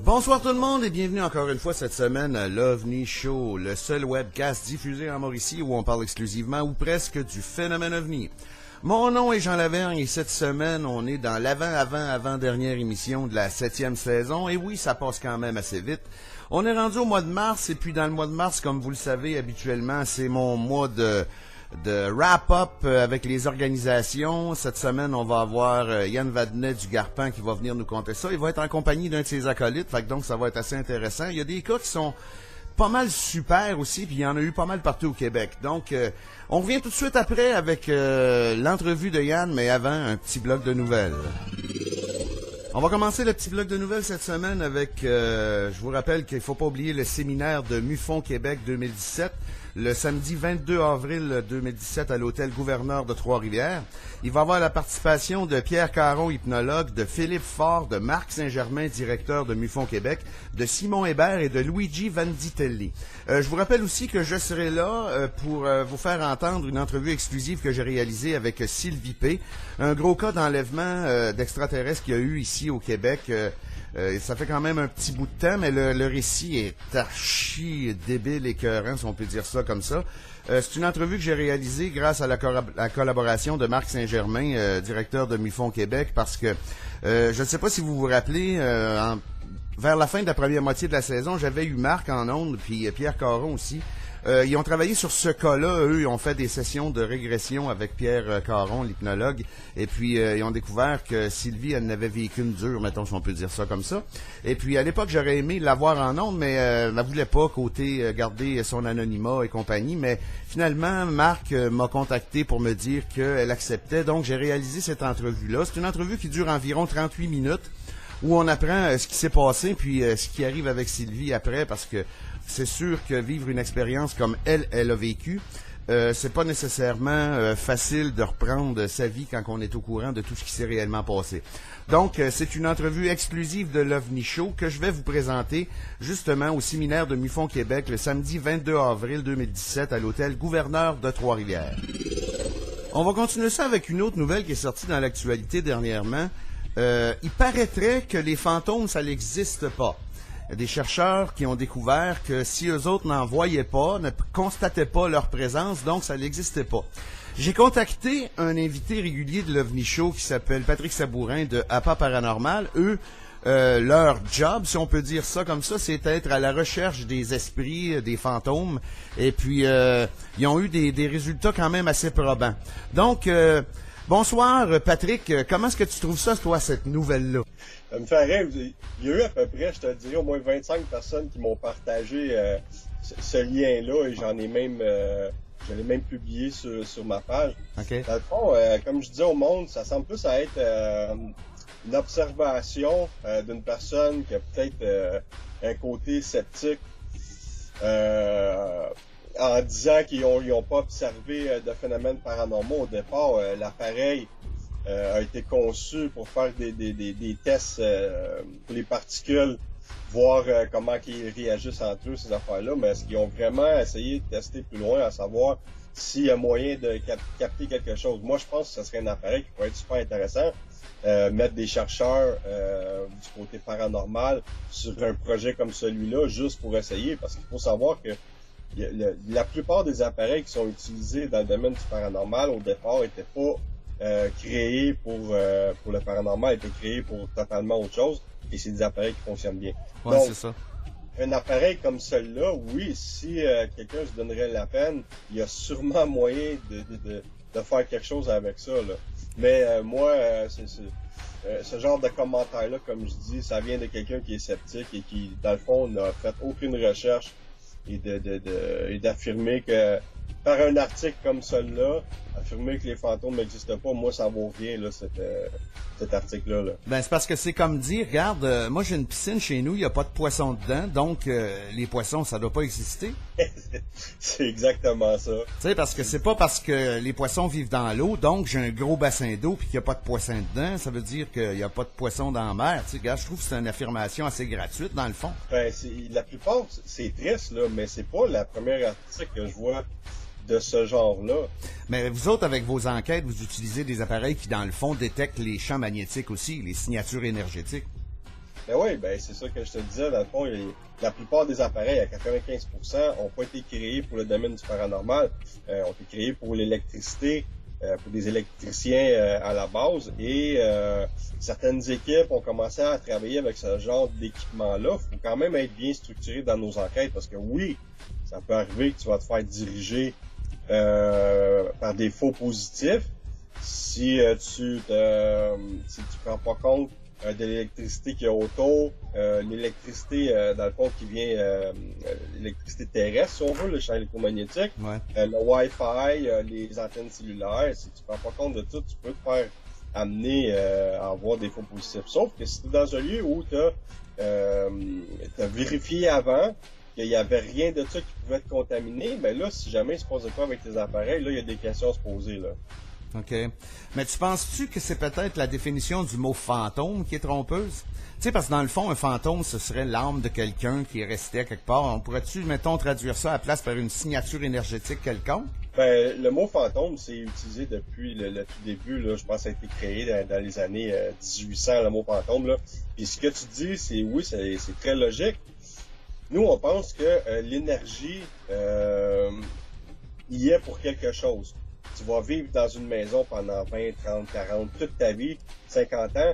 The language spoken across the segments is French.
Bonsoir tout le monde et bienvenue encore une fois cette semaine à l'OVNI Show, le seul webcast diffusé en Mauricie où on parle exclusivement ou presque du phénomène OVNI. Mon nom est Jean Lavergne et cette semaine, on est dans l'avant-dernière émission de la 7e saison. Et oui, ça passe quand même assez vite. On est rendu au mois de mars et puis dans le mois de mars, comme vous le savez, habituellement, c'est mon mois de wrap-up avec les organisations. Cette semaine, on va avoir Yann Vadnet du Garpan qui va venir nous conter ça. Il va être en compagnie d'un de ses acolytes, fait que donc ça va être assez intéressant. Il y a des cas qui sont pas mal super aussi, puis il y en a eu pas mal partout au Québec. Donc, on revient tout de suite après avec l'entrevue de Yann, mais avant, un petit bloc de nouvelles. On va commencer le petit bloc de nouvelles cette semaine avec, je vous rappelle qu'il faut pas oublier le séminaire de MUFON Québec 2017, le samedi 22 avril 2017 à l'hôtel Gouverneur de Trois-Rivières. Il va y avoir la participation de Pierre Caron, hypnologue, de Philippe Faure, de Marc Saint-Germain, directeur de MUFON Québec, de Simon Hébert et de Luigi Vanditelli. Je vous rappelle aussi que je serai là pour vous faire entendre une entrevue exclusive que j'ai réalisée avec Sylvie P., un gros cas d'enlèvement d'extraterrestres qu'il y a eu ici au Québec. Ça fait quand même un petit bout de temps, mais le récit est archi débile, écœurant, si on peut dire ça comme ça. C'est une entrevue que j'ai réalisée grâce à la collaboration de Marc Saint-Germain, directeur de MUFON Québec, parce que je ne sais pas si vous vous rappelez, vers la fin de la première moitié de la saison, j'avais eu Marc en ondes, puis Pierre Caron aussi. Ils ont travaillé sur ce cas-là. Eux, ils ont fait des sessions de régression avec Pierre Caron, l'hypnologue. Et puis, ils ont découvert que Sylvie, elle n'avait vécu une dure, mettons, si on peut dire ça comme ça. Et puis, à l'époque, j'aurais aimé l'avoir en ondes, mais elle ne voulait pas, côté garder son anonymat et compagnie. Mais finalement, Marc m'a contacté pour me dire qu'elle acceptait. Donc, j'ai réalisé cette entrevue-là. C'est une entrevue qui dure environ 38 minutes, où on apprend ce qui s'est passé, puis ce qui arrive avec Sylvie après, parce que c'est sûr que vivre une expérience comme elle a vécu, c'est pas nécessairement facile de reprendre sa vie quand on est au courant de tout ce qui s'est réellement passé. Donc, c'est une entrevue exclusive de l'OVNI Show que je vais vous présenter justement au séminaire de MUFON Québec le samedi 22 avril 2017 à l'hôtel Gouverneur de Trois-Rivières. On va continuer ça avec une autre nouvelle qui est sortie dans l'actualité dernièrement. Il paraîtrait que les fantômes, ça n'existe pas. Il y a des chercheurs qui ont découvert que si eux autres n'en voyaient pas, ne constataient pas leur présence, donc ça n'existait pas. J'ai contacté un invité régulier de l'OVNI Show qui s'appelle Patrick Sabourin de APA Paranormal. Eux, leur job, si on peut dire ça comme ça, c'est être à la recherche des esprits, des fantômes. Et puis, ils ont eu des résultats quand même assez probants. Donc, bonsoir Patrick, comment est-ce que tu trouves ça, toi, cette nouvelle-là? Ça me fait rire. Il y a eu à peu près, je te dirais, au moins 25 personnes qui m'ont partagé ce lien-là et j'en ai même publié sur ma page. Okay. Dans le fond, comme je disais au monde, ça semble plus à être une observation d'une personne qui a peut-être un côté sceptique en disant qu'ils n'ont pas observé de phénomènes paranormaux. Au départ, l'appareil a été conçu pour faire des tests pour les particules, voir comment ils réagissent entre eux, ces affaires-là, mais est-ce qu'ils ont vraiment essayé de tester plus loin, à savoir s'il y a moyen de capter quelque chose? Moi, je pense que ce serait un appareil qui pourrait être super intéressant, mettre des chercheurs du côté paranormal sur un projet comme celui-là, juste pour essayer, parce qu'il faut savoir que la plupart des appareils qui sont utilisés dans le domaine du paranormal, au départ, n'étaient pas créé pour le paranormal, été créé pour totalement autre chose, et c'est des appareils qui fonctionnent bien. Ouais, donc, c'est ça. Un appareil comme celui-là, oui, si quelqu'un se donnerait la peine, il y a sûrement moyen de faire quelque chose avec ça, là. Mais moi, ce genre de commentaire-là, comme je dis, ça vient de quelqu'un qui est sceptique et qui, dans le fond, n'a fait aucune recherche et d'affirmer que par un article comme celui-là, affirmer que les fantômes n'existent pas, moi, ça vaut rien, là, cet article-là. Là. Ben, c'est parce que c'est comme dire, regarde, moi, j'ai une piscine chez nous, il n'y a pas de poissons dedans, donc les poissons, ça doit pas exister. C'est exactement ça. Tu sais, parce que c'est pas parce que les poissons vivent dans l'eau, donc j'ai un gros bassin d'eau puis qu'il n'y a pas de poissons dedans, ça veut dire qu'il n'y a pas de poissons dans la mer. Tu sais, gars, je trouve que c'est une affirmation assez gratuite, dans le fond. Ben, la plupart, c'est triste, là, mais c'est pas la première article que je vois de ce genre-là. Mais vous autres, avec vos enquêtes, vous utilisez des appareils qui, dans le fond, détectent les champs magnétiques aussi, les signatures énergétiques. Ben oui, ben c'est ça que je te disais, dans le fond, la plupart des appareils, à 95%, ont pas été créés pour le domaine du paranormal, ont été créés pour l'électricité, pour des électriciens à la base, et certaines équipes ont commencé à travailler avec ce genre d'équipement-là. Il faut quand même être bien structuré dans nos enquêtes, parce que oui, ça peut arriver que tu vas te faire diriger par des faux positifs si tu prends pas compte de l'électricité qu'il y a autour, l'électricité dans le fond qui vient l'électricité terrestre si on veut, le champ électromagnétique, le Wi-Fi, les antennes cellulaires. Si tu prends pas compte de tout, tu peux te faire amener à avoir des faux positifs. Sauf que si tu es dans un lieu où tu as vérifié avant qu'il n'y avait rien de ça qui pouvait te contaminer, ben là, si jamais il se passe de quoi avec tes appareils, là, il y a des questions à se poser, là. OK. Mais tu penses-tu que c'est peut-être la définition du mot fantôme qui est trompeuse? Tu sais, parce que dans le fond, un fantôme, ce serait l'âme de quelqu'un qui est resté à quelque part. On pourrait-tu, mettons, traduire ça à la place par une signature énergétique quelconque? Ben, le mot fantôme, c'est utilisé depuis le tout début, là. Je pense que ça a été créé dans les années 1800, le mot fantôme, là. Puis ce que tu dis, c'est oui, c'est très logique. Nous, on pense que l'énergie y est pour quelque chose. Tu vas vivre dans une maison pendant 20, 30, 40, toute ta vie, 50 ans,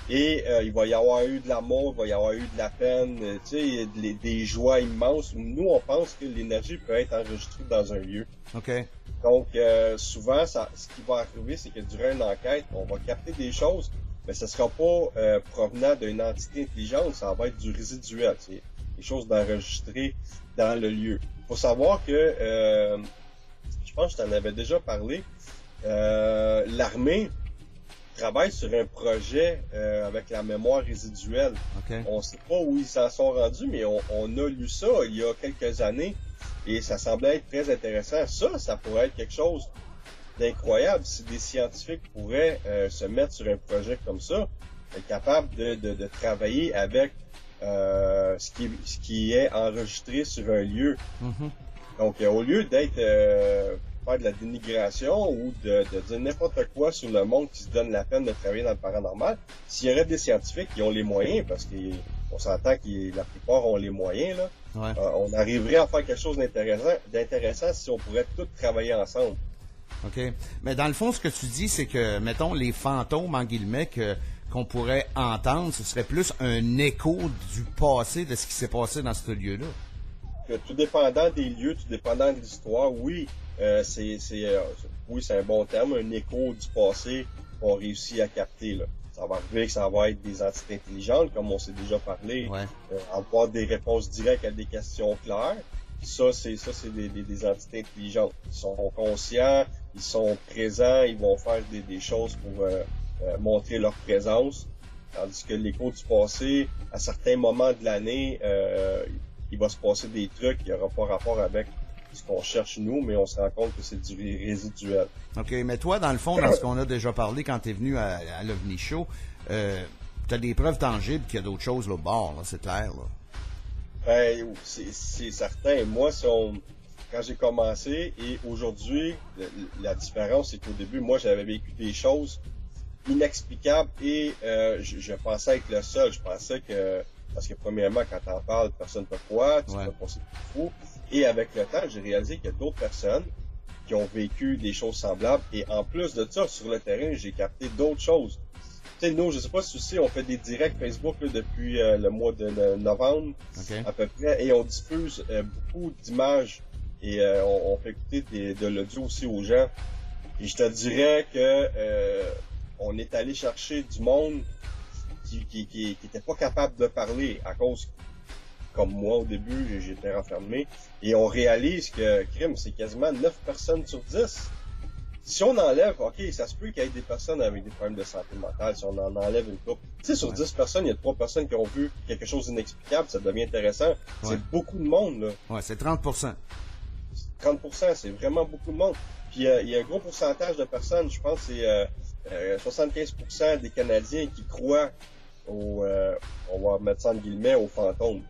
et il va y avoir eu de l'amour, il va y avoir eu de la peine, tu sais, des joies immenses. Nous, on pense que l'énergie peut être enregistrée dans un lieu. OK. Donc, souvent, ce qui va arriver, c'est que durant une enquête, on va capter des choses, mais ce ne sera pas provenant d'une entité intelligente, ça va être du résiduel. C'est des choses d'enregistrer dans le lieu. Il faut savoir que je pense que je t'en avais déjà parlé. L'armée travaille sur un projet avec la mémoire résiduelle. Okay. On ne sait pas où ils s'en sont rendus, mais on a lu ça il y a quelques années et ça semblait être très intéressant. Ça pourrait être quelque chose d'incroyable si des scientifiques pourraient se mettre sur un projet comme ça, être capable de travailler avec ce qui est enregistré sur un lieu. Mm-hmm. Donc, au lieu d'être faire de la dénigration ou de dire n'importe quoi sur le monde qui se donne la peine de travailler dans le paranormal, s'il y aurait des scientifiques qui ont les moyens, parce qu'on s'entend que la plupart ont les moyens, là, on arriverait à faire quelque chose d'intéressant si on pourrait tous travailler ensemble. OK. Mais dans le fond, ce que tu dis, c'est que, mettons, les fantômes, en guillemets, qu'on pourrait entendre, ce serait plus un écho du passé, de ce qui s'est passé dans ce lieu-là. Que tout dépendant des lieux, tout dépendant de l'histoire, oui, c'est un bon terme, un écho du passé qu'on réussit à capter, là. Ça va arriver que ça va être des entités intelligentes, comme on s'est déjà parlé, avoir des réponses directes à des questions claires. Ça, c'est des entités intelligentes. Ils sont conscients, ils sont présents, ils vont faire des choses pour montrer leur présence. Tandis que l'écho du passé, à certains moments de l'année, il va se passer des trucs qui n'auront pas rapport avec ce qu'on cherche nous, mais on se rend compte que c'est du résiduel. OK, mais toi, dans le fond, dans ce qu'on a déjà parlé quand tu es venu à l'OVNI Show, tu as des preuves tangibles qu'il y a d'autres choses là au bord, là, c'est clair, là. Ben, c'est certain. Moi, quand j'ai commencé et aujourd'hui, la différence, c'est qu'au début, moi, j'avais vécu des choses inexplicables et je pensais être le seul. Je pensais que, parce que premièrement, quand t'en parles, personne ne te croit, tu peux penser que c'est fou. Et avec le temps, j'ai réalisé qu'il y a d'autres personnes qui ont vécu des choses semblables. Et en plus de ça, sur le terrain, j'ai capté d'autres choses. Tu sais, nous, je sais pas si tu sais, on fait des directs Facebook là, depuis le mois de novembre, à peu près, et on diffuse beaucoup d'images et on fait écouter de l'audio aussi aux gens. Et je te dirais que on est allé chercher du monde qui était pas capable de parler à cause, comme moi au début, j'étais renfermé, et on réalise que crime, c'est quasiment 9 personnes sur 10. Si on enlève, OK, ça se peut qu'il y ait des personnes avec des problèmes de santé mentale, si on en enlève une couple. Tu sais, sur 10 personnes, il y a 3 personnes qui ont vu quelque chose d'inexplicable, ça devient intéressant. C'est beaucoup de monde, là. Ouais, c'est 30%. 30%, c'est vraiment beaucoup de monde. Puis il y a un gros pourcentage de personnes, je pense que c'est 75% des Canadiens qui croient on va mettre ça en guillemets, aux fantômes.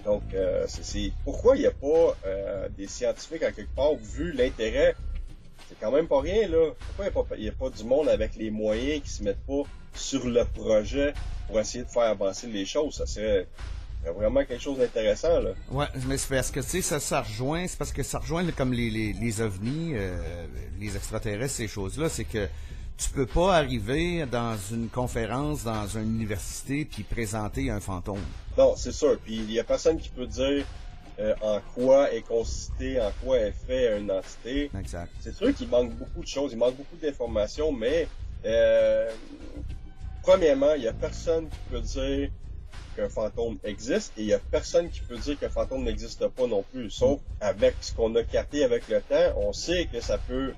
Donc, c'est pourquoi il n'y a pas des scientifiques, à quelque part, vu l'intérêt C'est quand même pas rien, là. Pourquoi il n'y a pas du monde avec les moyens qui se mettent pas sur le projet pour essayer de faire avancer les choses? Ça serait vraiment quelque chose d'intéressant, là. Ouais, mais c'est parce que, tu sais, ça rejoint, c'est parce que ça rejoint comme les ovnis, les extraterrestres, ces choses-là, c'est que tu peux pas arriver dans une conférence, dans une université, puis présenter un fantôme. Non, c'est sûr. Puis il y a personne qui peut dire en quoi est consisté, en quoi est fait une entité. Exact. C'est sûr qu'il manque beaucoup de choses, il manque beaucoup d'informations, mais premièrement, il y a personne qui peut dire qu'un fantôme existe et il y a personne qui peut dire qu'un fantôme n'existe pas non plus. Sauf avec ce qu'on a capté avec le temps, on sait que ça peut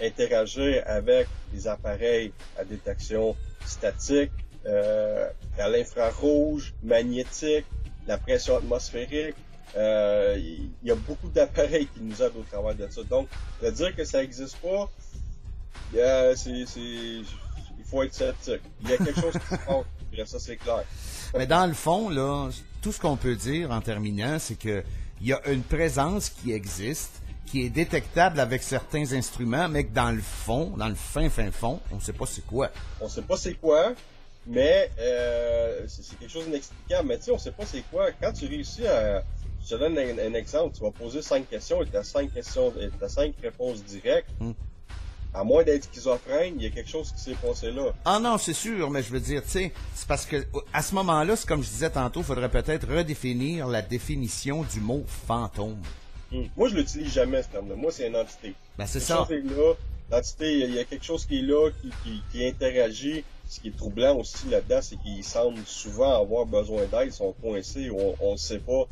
interagir avec des appareils à détection statique, à l'infrarouge, magnétique, la pression atmosphérique. Il y a beaucoup d'appareils qui nous aident au travers de ça. Donc, de dire que ça n'existe pas, il faut être sceptique. Il y a quelque chose qui se passe, ça c'est clair. Mais dans le fond, là, tout ce qu'on peut dire en terminant, c'est que il y a une présence qui existe, qui est détectable avec certains instruments, mais que dans le fond, dans le fin fond, on ne sait pas c'est quoi. On sait pas c'est quoi, mais c'est quelque chose d'inexplicable. Mais tu sais, on sait pas c'est quoi. Quand tu réussis à... Je te donne un exemple. Tu vas poser 5 questions et tu as 5 réponses directes. À moins d'être schizophrène, il y a quelque chose qui s'est passé là. Ah non, c'est sûr, mais je veux dire, tu sais, c'est parce que à ce moment-là, c'est comme je disais tantôt, il faudrait peut-être redéfinir la définition du mot fantôme. Moi, je l'utilise jamais, ce terme-là. Moi, c'est une entité. Ben, c'est quelque ça. Chose est là. L'entité, il y a quelque chose qui est là, qui interagit. Ce qui est troublant aussi là-dedans, c'est qu'ils semblent souvent avoir besoin d'aide, ils sont coincés, on ne sait pas.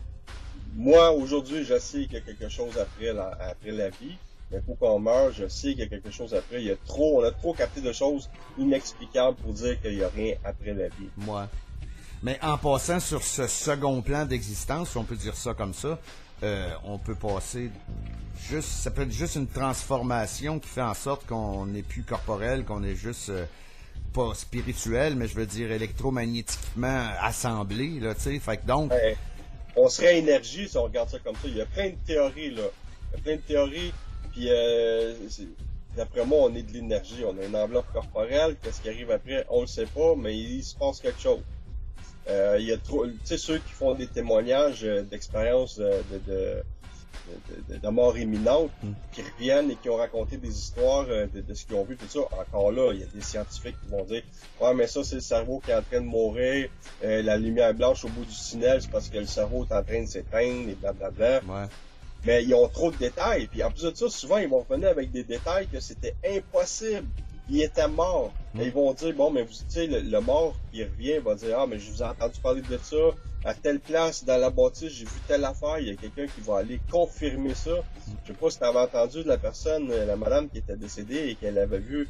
Moi, aujourd'hui, je sais qu'il y a quelque chose après la vie. Mais pour qu'on meure, je sais qu'il y a quelque chose après. On a trop capté de choses inexplicables pour dire qu'il n'y a rien après la vie. Moi. Mais en passant sur ce second plan d'existence, si on peut dire ça comme ça, on peut passer ça peut être juste une transformation qui fait en sorte qu'on n'est plus corporel, qu'on est juste pas spirituel, mais je veux dire électromagnétiquement assemblé, là, tu sais. Fait que donc. On serait énergie si on regarde ça comme ça. Il y a plein de théories, là. Il y a plein de théories. Puis, d'après moi, on est de l'énergie. On a une enveloppe corporelle. Qu'est-ce qui arrive après? On le sait pas, mais il se passe quelque chose. Il y a trop, tu sais, ceux qui font des témoignages d'expériences de mort imminente, qui reviennent et qui ont raconté des histoires de ce qu'ils ont vu, tout ça. Encore là, il y a des scientifiques qui vont dire « Ouais, mais ça, c'est le cerveau qui est en train de mourir. La lumière blanche au bout du tunnel, c'est parce que le cerveau est en train de s'éteindre, et blablabla. » Ouais. Mais ils ont trop de détails. Puis en plus de ça, souvent, ils vont revenir avec des détails que c'était impossible. Il était mort. Et ils vont dire, bon, mais vous savez, le mort qui revient va dire, ah, mais je vous ai entendu parler de ça. À telle place, dans la bâtisse, j'ai vu telle affaire. Il y a quelqu'un qui va aller confirmer ça. Je sais pas si tu avais entendu de la personne, la madame qui était décédée et qu'elle avait vu,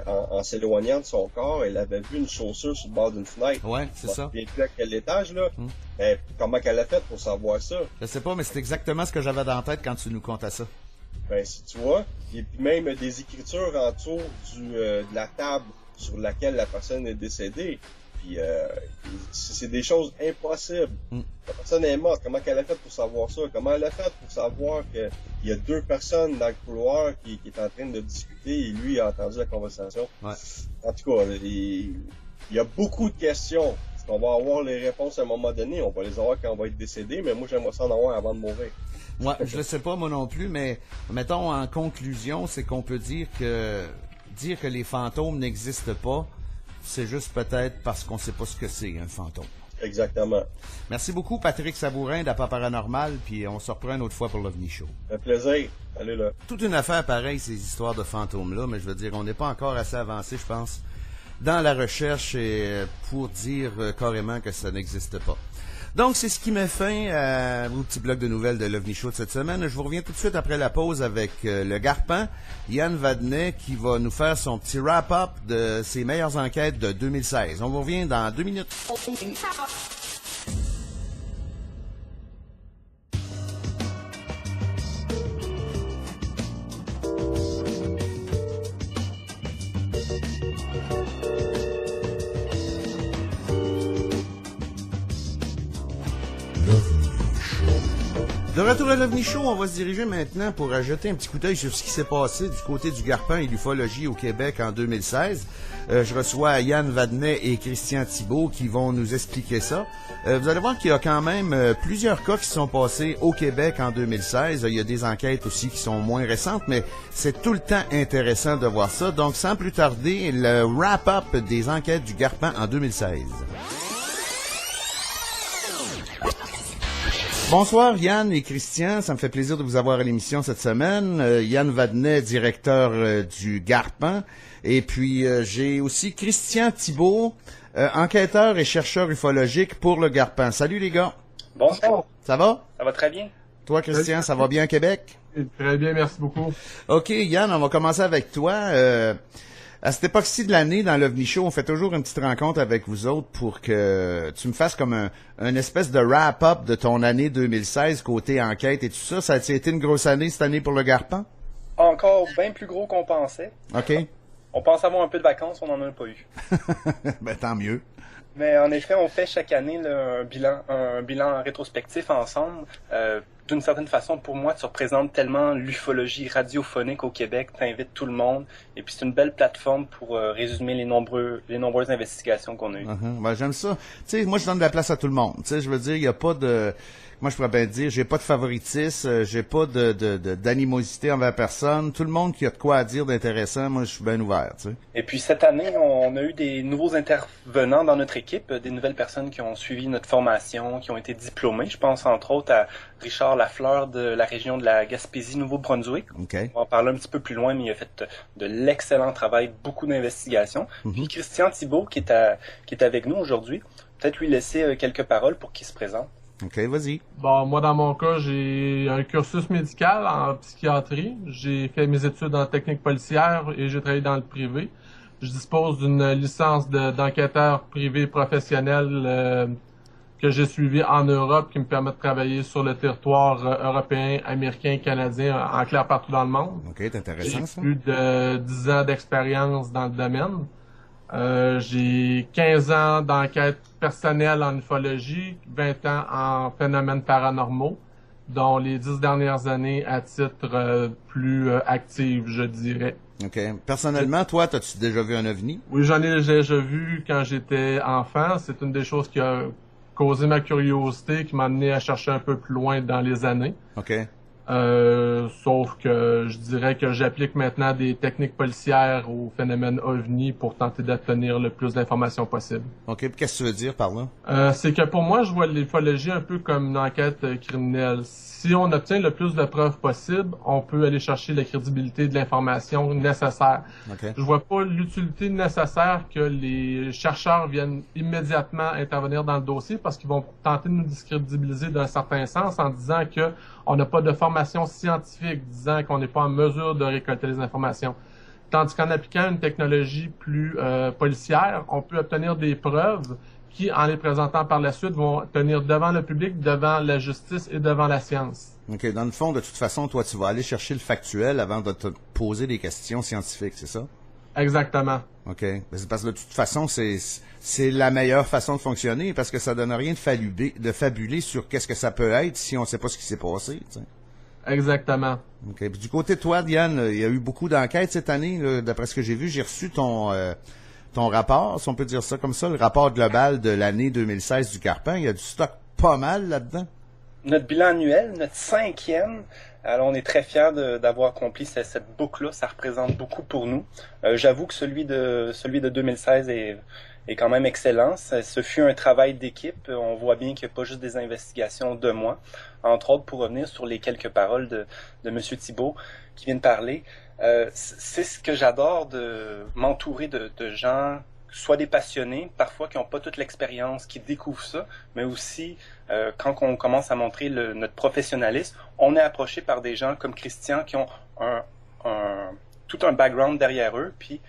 en s'éloignant de son corps, elle avait vu une chaussure sur le bord d'une fenêtre. Ouais, c'est ça. Bien plus à quel étage, là. Mais comment qu'elle a fait pour savoir ça? Je sais pas, mais c'est exactement ce que j'avais dans la tête quand tu nous contais ça. Ben, si tu vois, et puis même des écritures autour de la table sur laquelle la personne est décédée. Puis c'est des choses impossibles. La personne est morte. Comment qu'elle a fait pour savoir ça? Comment elle a fait pour savoir qu'il y a 2 personnes dans le couloir qui est en train de discuter et lui a entendu la conversation? Ouais. En tout cas, il y a beaucoup de questions. Est-ce qu'on va avoir les réponses à un moment donné? On va les avoir quand on va être décédé, mais moi j'aimerais ça en avoir avant de mourir. Moi, je le sais pas moi non plus, mais mettons en conclusion, c'est qu'on peut dire que les fantômes n'existent pas, c'est juste peut-être parce qu'on sait pas ce que c'est un fantôme. Exactement. Merci beaucoup Patrick Sabourin d'Appa Paranormal, puis on se reprend une autre fois pour l'OVNI Show. Un plaisir. Allez là. Toute une affaire pareille, ces histoires de fantômes-là, mais je veux dire, on n'est pas encore assez avancé, je pense, dans la recherche et pour dire carrément que ça n'existe pas. Donc, c'est ce qui met fin au petit bloc de nouvelles de l'OVNI Show de cette semaine. Je vous reviens tout de suite après la pause avec le Garpin, Yann Vadnet, qui va nous faire son petit wrap-up de ses meilleures enquêtes de 2016. On vous revient dans 2 minutes. De retour à l'OVNI Show, on va se diriger maintenant pour jeter un petit coup d'œil sur ce qui s'est passé du côté du Garpin et l'ufologie au Québec en 2016. Je reçois Yann Vadnet et Christian Thibault qui vont nous expliquer ça. Vous allez voir qu'il y a quand même plusieurs cas qui se sont passés au Québec en 2016. Il y a des enquêtes aussi qui sont moins récentes, mais c'est tout le temps intéressant de voir ça. Donc, sans plus tarder, le wrap-up des enquêtes du Garpin en 2016. Bonsoir Yann et Christian, ça me fait plaisir de vous avoir à l'émission cette semaine. Yann Vadnet, directeur du Garpin. Et puis j'ai aussi Christian Thibault, enquêteur et chercheur ufologique pour le Garpin. Salut les gars. Bonsoir. Ça va? Ça va très bien. Toi Christian, ça va bien à Québec? Très bien, merci beaucoup. OK Yann, on va commencer avec toi. À cette époque-ci de l'année, dans l'OVNI Show, on fait toujours une petite rencontre avec vous autres pour que tu me fasses comme un espèce de wrap-up de ton année 2016, côté enquête et tout ça. Ça a été une grosse année cette année pour le Garpin? Encore bien plus gros qu'on pensait. OK. On pense avoir un peu de vacances, on n'en a pas eu. Ben, tant mieux. Mais en effet, on fait chaque année là, un bilan rétrospectif ensemble. D'une certaine façon, pour moi, tu représentes tellement l'ufologie radiophonique au Québec, t'invites tout le monde, et puis c'est une belle plateforme pour résumer les nombreuses investigations qu'on a eues. Ben, j'aime ça. Tu sais, moi, je donne de la place à tout le monde. Tu sais, je veux dire, il n'y a pas de... Moi, je pourrais bien dire, j'ai pas de favoritisme, j'ai pas d'animosité envers personne. Tout le monde qui a de quoi à dire d'intéressant, moi, je suis bien ouvert, tu sais. Et puis, cette année, on a eu des nouveaux intervenants dans notre équipe, des nouvelles personnes qui ont suivi notre formation, qui ont été diplômées. Je pense, entre autres, à Richard Lafleur de la région de la Gaspésie-Nouveau-Brunswick. Okay. On va en parler un petit peu plus loin, mais il a fait de l'excellent travail, beaucoup d'investigations. Puis Christian Thibault, qui est avec nous aujourd'hui, peut-être lui laisser quelques paroles pour qu'il se présente. OK, vas-y. Bon, moi, dans mon cas, j'ai un cursus médical en psychiatrie. J'ai fait mes études en technique policière et j'ai travaillé dans le privé. Je dispose d'une licence d'enquêteur privé professionnel que j'ai suivie en Europe qui me permet de travailler sur le territoire européen, américain, canadien, en clair partout dans le monde. OK, c'est intéressant, ça. J'ai plus de 10 ans d'expérience dans le domaine. J'ai 15 ans d'enquête personnelle en ufologie, 20 ans en phénomènes paranormaux, dont les 10 dernières années à titre plus actif, je dirais. OK. Personnellement, toi, as-tu déjà vu un OVNI? Oui, j'en ai déjà vu quand j'étais enfant. C'est une des choses qui a causé ma curiosité, qui m'a amené à chercher un peu plus loin dans les années. OK. Sauf que je dirais que j'applique maintenant des techniques policières au phénomène OVNI pour tenter d'obtenir le plus d'informations possible. OK, puis qu'est-ce que tu veux dire par là? C'est que pour moi, je vois l'ufologie un peu comme une enquête criminelle. Si on obtient le plus de preuves possible, on peut aller chercher la crédibilité de l'information nécessaire. Okay. Je vois pas l'utilité nécessaire que les chercheurs viennent immédiatement intervenir dans le dossier parce qu'ils vont tenter de nous discrédibiliser d'un certain sens en disant que on n'a pas de formation scientifique, disant qu'on n'est pas en mesure de récolter les informations. Tandis qu'en appliquant une technologie plus policière, on peut obtenir des preuves qui, en les présentant par la suite, vont tenir devant le public, devant la justice et devant la science. OK. Dans le fond, de toute façon, toi, tu vas aller chercher le factuel avant de te poser des questions scientifiques, c'est ça? Exactement. OK. Mais c'est parce que de toute façon, c'est la meilleure façon de fonctionner parce que ça donne rien de fabuler sur qu'est-ce que ça peut être si on sait pas ce qui s'est passé, tu sais. Exactement. OK. Puis du côté de toi, Diane, il y a eu beaucoup d'enquêtes cette année, là, d'après ce que j'ai vu. J'ai reçu ton rapport, si on peut dire ça comme ça, le rapport global de l'année 2016 du Garpin. Il y a du stock pas mal là-dedans. Notre bilan annuel, notre 5e, alors on est très fiers d'avoir accompli cette boucle-là. Ça représente beaucoup pour nous. J'avoue que celui de 2016 est quand même excellent. Ce fut un travail d'équipe. On voit bien qu'il n'y a pas juste des investigations de moi. Entre autres, pour revenir sur les quelques paroles de M. Thibault qui vient de parler, c'est ce que j'adore de m'entourer de gens, soit des passionnés, parfois qui n'ont pas toute l'expérience, qui découvrent ça, mais aussi quand on commence à montrer notre professionnalisme, on est approché par des gens comme Christian qui ont tout un background derrière eux, puis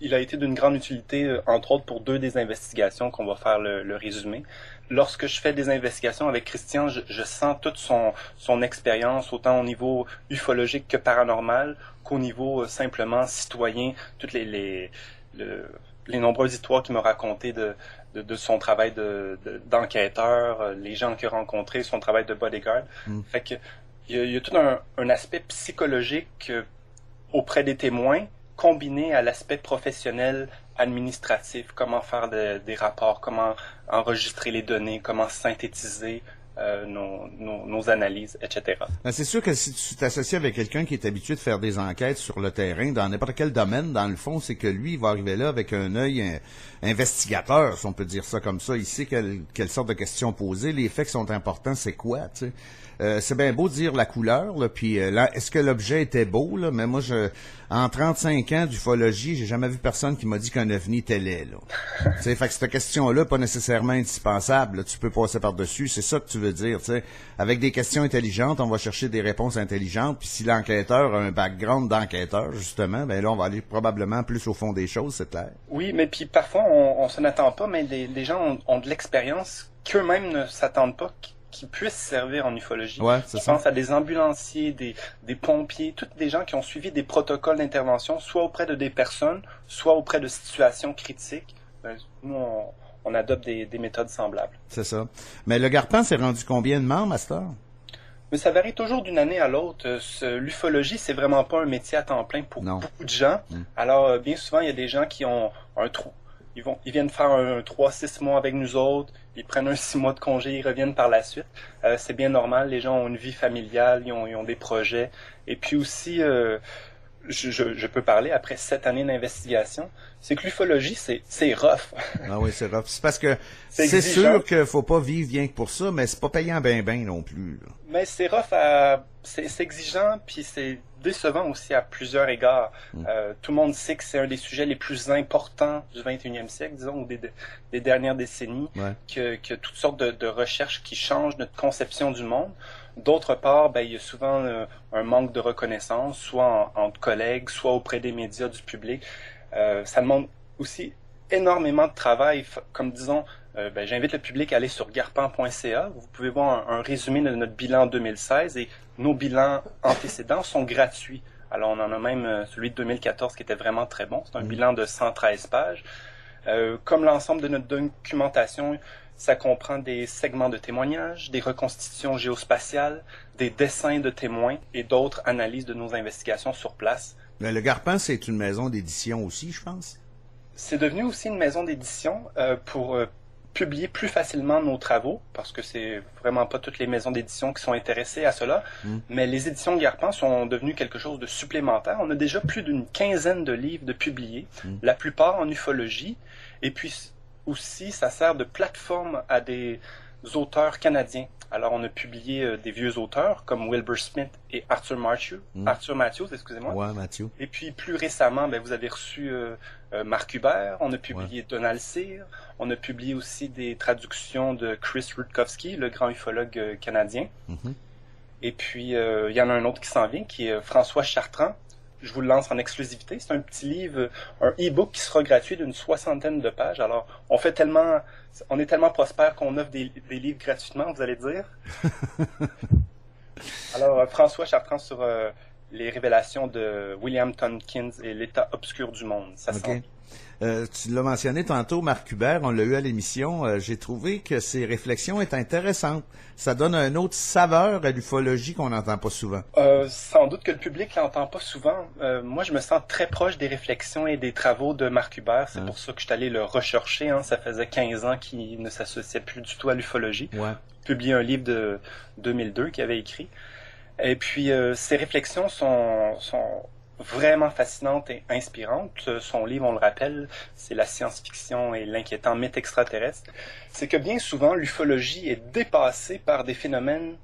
il a été d'une grande utilité, entre autres pour 2 des investigations qu'on va faire le résumé. Lorsque je fais des investigations avec Christian, je sens toute son expérience, autant au niveau ufologique que paranormal, qu'au niveau simplement citoyen, toutes les nombreuses histoires qu'il m'a racontées de de son travail d'enquêteur, les gens qu'il a rencontrés, son travail de bodyguard. Fait que il y a tout un aspect psychologique auprès des témoins, combiné à l'aspect professionnel, administratif, comment faire des rapports, comment enregistrer les données, comment synthétiser nos analyses, etc. C'est sûr que si tu t'associes avec quelqu'un qui est habitué de faire des enquêtes sur le terrain, dans n'importe quel domaine, dans le fond, c'est que lui, il va arriver là avec un œil investigateur, si on peut dire ça comme ça. Il sait quelle sorte de questions poser. Les faits qui sont importants, c'est quoi, tu sais. C'est bien beau de dire la couleur, là, puis là, est-ce que l'objet était beau, là, mais moi, en 35 ans d'ufologie, j'ai jamais vu personne qui m'a dit qu'un ovni était laid, là. Tu sais, fait que cette question-là, pas nécessairement indispensable, là, tu peux passer par-dessus, c'est ça que tu veux dire, tu sais. Avec des questions intelligentes, on va chercher des réponses intelligentes, puis si l'enquêteur a un background d'enquêteur, justement, ben là, on va aller probablement plus au fond des choses, c'est clair. Oui, mais puis parfois, on s'en attend pas, mais les gens ont de l'expérience qu'eux-mêmes ne s'attendent pas qui puissent servir en ufologie. Ouais, Je pense à des ambulanciers, des pompiers, toutes des gens qui ont suivi des protocoles d'intervention, soit auprès de des personnes, soit auprès de situations critiques. Nous, on adopte des méthodes semblables. C'est ça. Mais le Garpan s'est rendu combien de membres à cette heure? Mais ça varie toujours d'une année à l'autre. L'ufologie, c'est vraiment pas un métier à temps plein pour beaucoup de gens. Alors, bien souvent, il y a des gens qui ont un trou. Ils viennent faire un 3-6 mois avec nous autres, ils prennent un 6 mois de congé, ils reviennent par la suite. C'est bien normal, les gens ont une vie familiale, ils ont des projets. Et puis aussi, je peux parler, après 7 années d'investigation, c'est que l'ufologie, c'est rough. Ah oui, c'est rough. C'est parce que c'est sûr qu'il faut pas vivre rien que pour ça, mais c'est pas payant ben non plus, là. Mais c'est rough c'est exigeant, puis c'est décevant aussi à plusieurs égards. Tout le monde sait que c'est un des sujets les plus importants du 21e siècle, disons, ou des dernières décennies, que toutes sortes de recherches qui changent notre conception du monde. D'autre part, ben, il y a souvent un manque de reconnaissance, soit entre collègues, soit auprès des médias, du public. Ça demande aussi énormément de travail, comme disons, j'invite le public à aller sur garpan.ca. Vous pouvez voir un résumé de notre bilan 2016 et nos bilans antécédents sont gratuits. Alors, on en a même celui de 2014 qui était vraiment très bon. C'est un bilan de 113 pages. Comme l'ensemble de notre documentation, ça comprend des segments de témoignages, des reconstitutions géospatiales, des dessins de témoins et d'autres analyses de nos investigations sur place. Mais le Garpan, c'est une maison d'édition aussi, je pense. C'est devenu aussi une maison d'édition pour publier plus facilement nos travaux, parce que c'est vraiment pas toutes les maisons d'édition qui sont intéressées à cela, mais les éditions Garpan sont devenues quelque chose de supplémentaire. On a déjà plus d'une quinzaine de livres de publiés, la plupart en ufologie, et puis aussi ça sert de plateforme à des auteurs canadiens. Alors on a publié des vieux auteurs comme Wilbur Smith et Arthur Matthews, excusez-moi. Ouais, Matthew. Et puis plus récemment, vous avez reçu Marc Hubert, on a publié Donald Cyr, on a publié aussi des traductions de Chris Rutkowski, le grand ufologue canadien. Et puis il y en a un autre qui s'en vient, qui est François Chartrand. Je vous le lance en exclusivité. C'est un petit livre, un e-book qui sera gratuit d'une 60aine de pages. Alors, on est tellement prospère qu'on offre des livres gratuitement, vous allez dire. Alors, François Chartrand sur les révélations de William Tompkins et l'état obscur du monde. Ça sent. Tu l'as mentionné tantôt, Marc Hubert, on l'a eu à l'émission. J'ai trouvé que ses réflexions étaient intéressantes. Ça donne un autre saveur à l'ufologie qu'on n'entend pas souvent. Sans doute que le public l'entend pas souvent. Moi, je me sens très proche des réflexions et des travaux de Marc Hubert. C'est pour ça que je suis allé le rechercher. Ça faisait 15 ans qu'il ne s'associait plus du tout à l'ufologie. Publié un livre de 2002 qu'il avait écrit. Et puis, ses réflexions sont vraiment fascinante et inspirante. Son livre, on le rappelle, c'est la science-fiction et l'inquiétant mythe extraterrestre. C'est que bien souvent, l'ufologie est dépassée par des phénomènes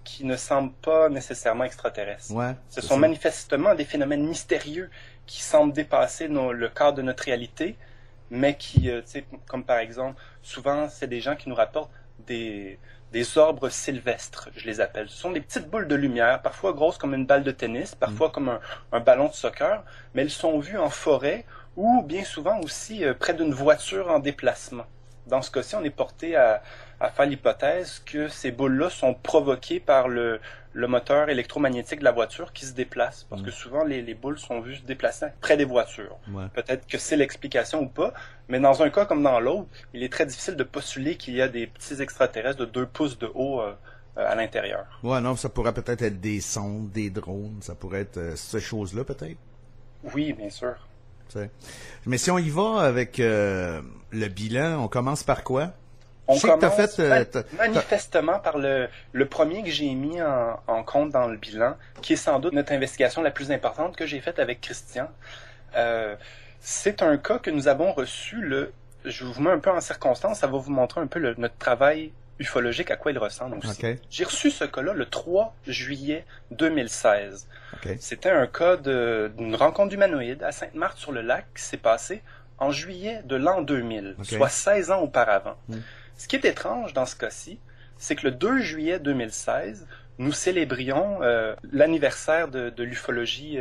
qui ne semblent pas nécessairement extraterrestres. Ce sont manifestement des phénomènes mystérieux qui semblent dépasser le cadre de notre réalité, mais qui, comme par exemple, souvent, c'est des gens qui nous rapportent des orbres sylvestres, je les appelle. Ce sont des petites boules de lumière, parfois grosses comme une balle de tennis, parfois comme un ballon de soccer, mais elles sont vues en forêt ou bien souvent aussi près d'une voiture en déplacement. dans ce cas-ci, on est porté à faire l'hypothèse que ces boules-là sont provoquées par le moteur électromagnétique de la voiture qui se déplace. Parce que souvent, les boules sont vues se déplacer près des voitures. Ouais. Peut-être que c'est l'explication ou pas, mais dans un cas comme dans l'autre, il est très difficile de postuler qu'il y a des petits extraterrestres de 2 pouces de haut à l'intérieur. Ouais, non, ça pourrait peut-être être des sondes, des drones, ça pourrait être ces choses-là peut-être? Oui, bien sûr. T'sais. Mais si on y va avec le bilan, on commence par quoi? On commence manifestement par le premier que j'ai mis en compte dans le bilan, qui est sans doute notre investigation la plus importante que j'ai faite avec Christian. C'est un cas que nous avons reçu je vous mets un peu en circonstance, ça va vous montrer un peu notre travail ufologique, à quoi il ressemble aussi. Okay. J'ai reçu ce cas-là le 3 juillet 2016. Okay. C'était un cas d'une rencontre d'humanoïdes à Sainte-Marthe-sur-le-Lac qui s'est passée en juillet de l'an 2000, soit 16 ans auparavant. Ce qui est étrange dans ce cas-ci, c'est que le 2 juillet 2016, nous célébrions l'anniversaire de l'ufologie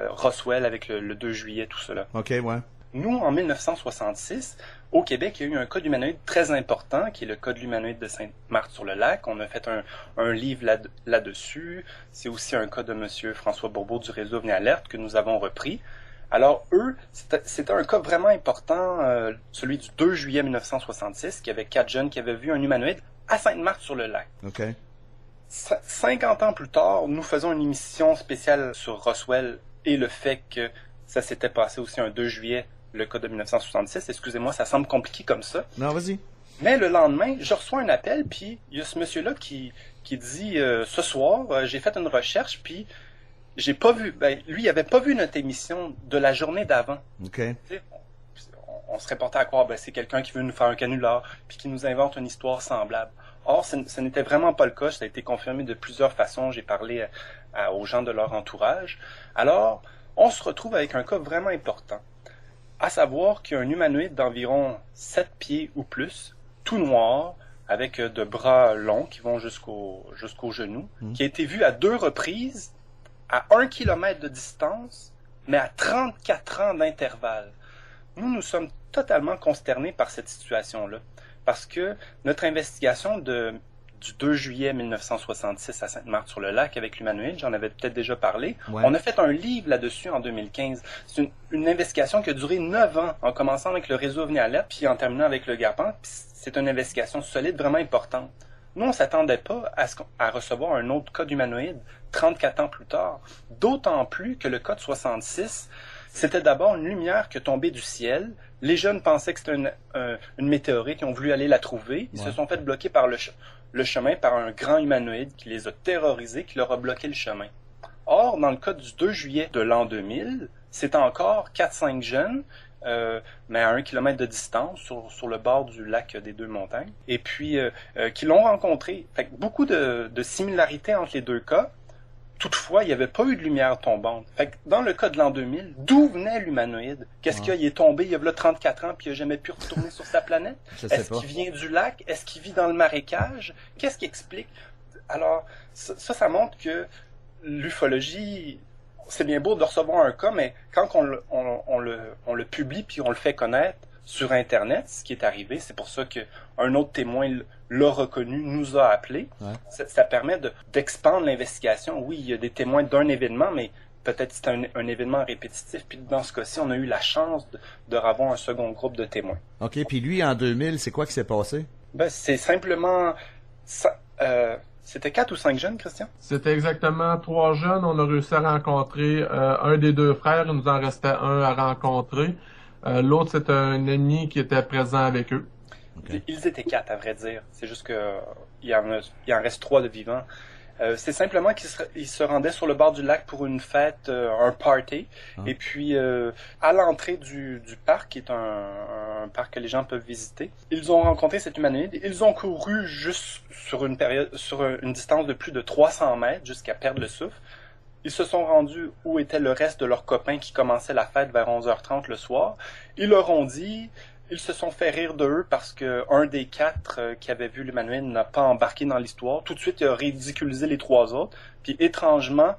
Roswell avec le 2 juillet, tout cela. OK, ouais. Nous, en 1966, au Québec, il y a eu un cas d'humanoïde très important, qui est le cas de l'humanoïde de Sainte-Marthe-sur-le-Lac. On a fait un livre là-dessus. C'est aussi un cas de M. François Bourbeau du réseau OVNI Alerte que nous avons repris. Alors, eux, c'était un cas vraiment important, celui du 2 juillet 1966, qui avait 4 jeunes qui avaient vu un humanoïde à Sainte-Marthe-sur-le-Lac. Okay. 50 ans plus tard, nous faisons une émission spéciale sur Roswell et le fait que ça s'était passé aussi un 2 juillet, le cas de 1966. Excusez-moi, ça semble compliqué comme ça. Non, vas-y. Mais le lendemain, je reçois un appel, puis il y a ce monsieur-là qui dit ce soir, j'ai fait une recherche, puis j'ai pas vu. Lui, il avait pas vu notre émission de la journée d'avant. OK. On serait porté à croire, c'est quelqu'un qui veut nous faire un canular, puis qui nous invente une histoire semblable. Or, ce n'était vraiment pas le cas. Ça a été confirmé de plusieurs façons. J'ai parlé aux gens de leur entourage. Alors, on se retrouve avec un cas vraiment important. À savoir qu'il y a un humanoïde d'environ 7 pieds ou plus, tout noir, avec de bras longs qui vont jusqu'aux genoux, qui a été vu à 2 reprises, à 1 kilomètre de distance, mais à 34 ans d'intervalle. Nous sommes totalement consternés par cette situation-là, parce que notre investigation du 2 juillet 1966 à Sainte-Marthe-sur-le-Lac avec l'humanoïde, j'en avais peut-être déjà parlé. Ouais. On a fait un livre là-dessus en 2015. C'est une investigation qui a duré 9 ans, en commençant avec le réseau OVNI Alerte, puis en terminant avec le GAPAN. C'est une investigation solide, vraiment importante. Nous, on s'attendait pas à recevoir un autre cas d'humanoïde 34 ans plus tard. D'autant plus que le cas de 66, c'était d'abord une lumière qui est tombée du ciel. Les jeunes pensaient que c'était une météorite, ils ont voulu aller la trouver. Ils se sont fait bloquer par le chemin par un grand humanoïde qui les a terrorisés, qui leur a bloqué le chemin. Or, dans le cas du 2 juillet de l'an 2000, c'est encore 4-5 jeunes, mais à 1 kilomètre de distance, sur le bord du lac des Deux Montagnes, et puis qui l'ont rencontré. Fait que beaucoup de similarités entre les deux cas. Toutefois, il n'y avait pas eu de lumière tombante. Fait que dans le cas de l'an 2000, d'où venait l'humanoïde? Qu'est-ce qu'il est tombé il y a 34 ans puis il n'a jamais pu retourner sur sa planète? Est-ce qu'il vient du lac? Est-ce qu'il vit dans le marécage? Qu'est-ce qui explique? Alors, ça montre que l'ufologie, c'est bien beau de recevoir un cas, mais quand on le publie puis on le fait connaître sur Internet, ce qui est arrivé, c'est pour ça qu'un autre témoin l'a reconnu, nous a appelé. Ouais. Ça permet d'expandre l'investigation. Oui, il y a des témoins d'un événement, mais peut-être c'est un événement répétitif. Puis dans ce cas-ci, on a eu la chance de revoir un second groupe de témoins. OK, puis lui, en 2000, c'est quoi qui s'est passé? C'est simplement... C'était 4 ou 5 jeunes, Christian? C'était exactement 3 jeunes. On a réussi à rencontrer un des 2 frères. Il nous en restait un à rencontrer. L'autre, c'est un ami qui était présent avec eux. Okay. Ils étaient 4, à vrai dire. C'est juste qu'il en reste 3 de vivants. C'est simplement qu'ils se rendaient sur le bord du lac pour une fête, un party. Et puis, à l'entrée du parc, qui est un parc que les gens peuvent visiter, ils ont rencontré cet humanoïde. Ils ont couru juste sur une distance de plus de 300 mètres jusqu'à perdre le souffle. Ils se sont rendus où était le reste de leurs copains qui commençaient la fête vers 11h30 le soir. Ils leur ont dit, ils se sont fait rire d'eux parce que un des 4 qui avait vu l'humanoïde n'a pas embarqué dans l'histoire. Tout de suite, il a ridiculisé les 3 autres. Puis étrangement,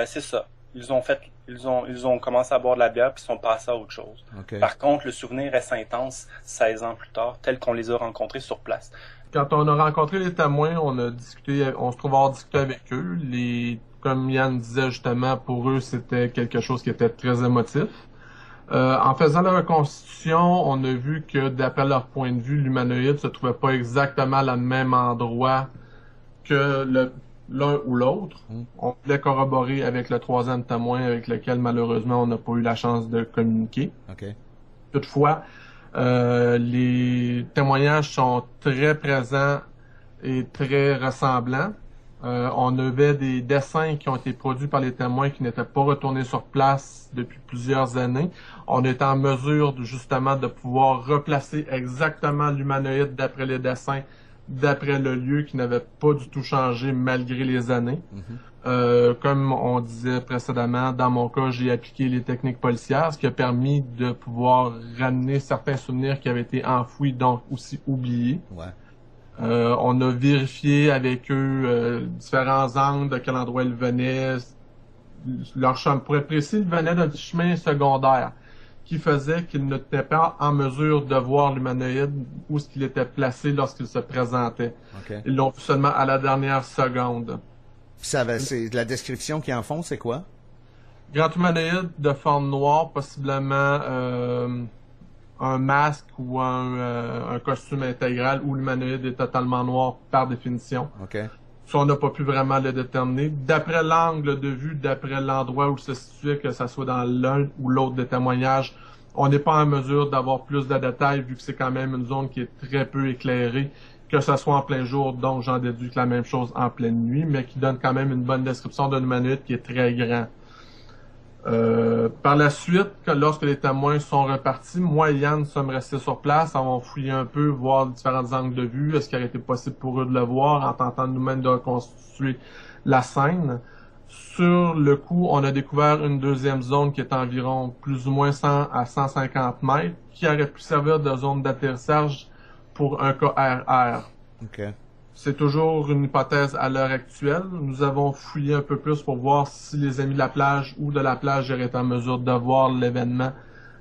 c'est ça. Ils ont fait Ils ont commencé à boire de la bière puis sont passés à autre chose. Okay. Par contre, le souvenir reste intense 16 ans plus tard, tel qu'on les a rencontrés sur place. Quand on a rencontré les témoins, on se trouve avoir discuté avec eux. Comme Yann disait justement, pour eux, c'était quelque chose qui était très émotif. En faisant la reconstitution, on a vu que d'après leur point de vue, l'humanoïde se trouvait pas exactement à le même endroit que l'un ou l'autre. On voulait corroborer avec le troisième témoin avec lequel malheureusement on n'a pas eu la chance de communiquer. Okay. Toutefois, les témoignages sont très présents et très ressemblants. On avait des dessins qui ont été produits par les témoins qui n'étaient pas retournés sur place depuis plusieurs années. On est en mesure justement de pouvoir replacer exactement l'humanoïde d'après les dessins, d'après le lieu qui n'avait pas du tout changé malgré les années. Comme on disait précédemment, dans mon cas, j'ai appliqué les techniques policières, ce qui a permis de pouvoir ramener certains souvenirs qui avaient été enfouis, donc aussi oubliés. Ouais. On a vérifié avec eux différents angles, de quel endroit ils venaient. Leur chemin, pour être précis, ils venaient d'un chemin secondaire qui faisait qu'ils n'étaient pas en mesure de voir l'humanoïde où ce qu'il était placé lorsqu'il se présentait. Okay. Ils l'ont vu seulement à la dernière seconde. C'est la description qu'ils en font, c'est quoi? Grand humanoïde de forme noire, possiblement un masque ou un costume intégral où l'humanoïde est totalement noir par définition. Okay. Ça, on n'a pas pu vraiment le déterminer. D'après l'angle de vue, d'après l'endroit où il se situait, que ça soit dans l'un ou l'autre des témoignages, on n'est pas en mesure d'avoir plus de détails vu que c'est quand même une zone qui est très peu éclairée, que ce soit en plein jour, donc j'en déduis que la même chose en pleine nuit, mais qui donne quand même une bonne description d'un humanoïde qui est très grand. Par la suite, lorsque les témoins sont repartis, moi et Yann sommes restés sur place, avons fouillé un peu, voir différents angles de vue, est-ce qu'il aurait été possible pour eux de le voir, en tentant nous-mêmes de reconstituer la scène. Sur le coup, on a découvert une deuxième zone qui est environ plus ou moins 100 à 150 mètres, qui aurait pu servir de zone d'atterrissage pour un cas RR. Okay. C'est toujours une hypothèse à l'heure actuelle. Nous avons fouillé un peu plus pour voir si les amis de la plage ou de la plage auraient été en mesure de voir l'événement,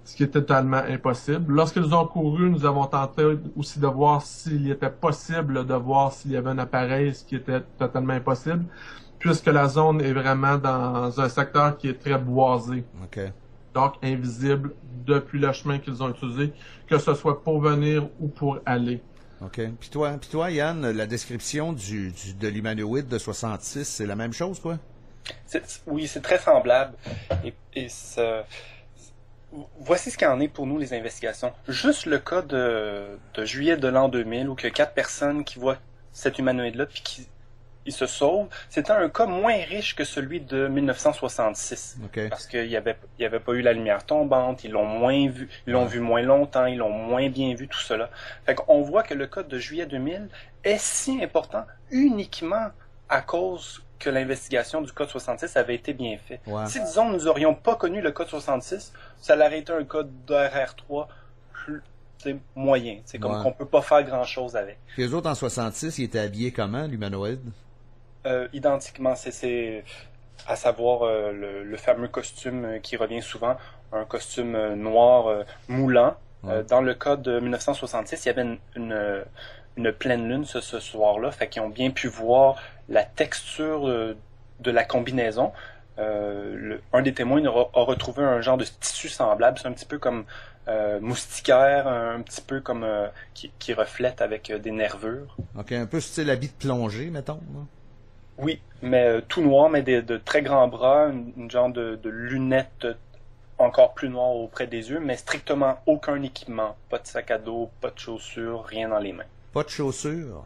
ce qui est totalement impossible. Lorsqu'ils ont couru, nous avons tenté aussi de voir s'il était possible de voir s'il y avait un appareil, ce qui était totalement impossible, puisque la zone est vraiment dans un secteur qui est très boisé. Okay. Donc invisible depuis le chemin qu'ils ont utilisé, que ce soit pour venir ou pour aller. OK. Puis toi, Yann, la description de l'humanoïde de 66, c'est la même chose, quoi? Oui, c'est très semblable. Voici ce qu'il en est pour nous, les investigations. Juste le cas de juillet de l'an 2000, où il y a 4 personnes qui voient cet humanoïde-là, puis qui se sauvent, c'était un cas moins riche que celui de 1966. Okay. Parce qu'il y avait pas eu la lumière tombante, ils l'ont vu moins longtemps, ils l'ont moins bien vu, tout cela. Fait qu'on voit que le cas de juillet 2000 est si important uniquement à cause que l'investigation du code 66 avait été bien faite. Ouais. Si, disons, nous aurions pas connu le code 66, ça aurait été un code d'RR3 moyen. C'est comme qu'on peut pas faire grand-chose avec. Puis les autres, en 66, ils étaient habillés comment, l'humanoïde? Identiquement, c'est à savoir le fameux costume qui revient souvent, un costume noir moulant. Ouais. Dans le cas de 1966, il y avait une pleine lune ce soir-là, fait qu'ils ont bien pu voir la texture de la combinaison. Un des témoins a retrouvé un genre de tissu semblable, c'est un petit peu comme moustiquaire, un petit peu comme qui reflète avec des nervures. Ok, un peu style habit de plongée, mettons. Là. Oui, mais tout noir, mais de très grands bras, une genre de lunettes encore plus noires auprès des yeux, mais strictement aucun équipement. Pas de sac à dos, pas de chaussures, rien dans les mains. Pas de chaussures?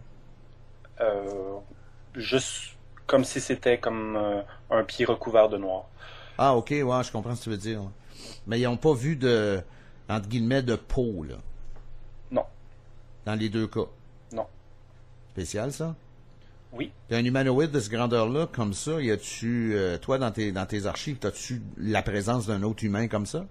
Juste comme si c'était comme un pied recouvert de noir. Ah, ok, ouais, je comprends ce que tu veux dire. Mais ils n'ont pas vu de, entre guillemets, de peau, là? Non. Dans les deux cas? Non. Spécial, ça? Oui. Puis un humanoïde de ce grandeur-là, comme ça, y a-tu, toi, dans tes archives, as-tu la présence d'un autre humain comme ça?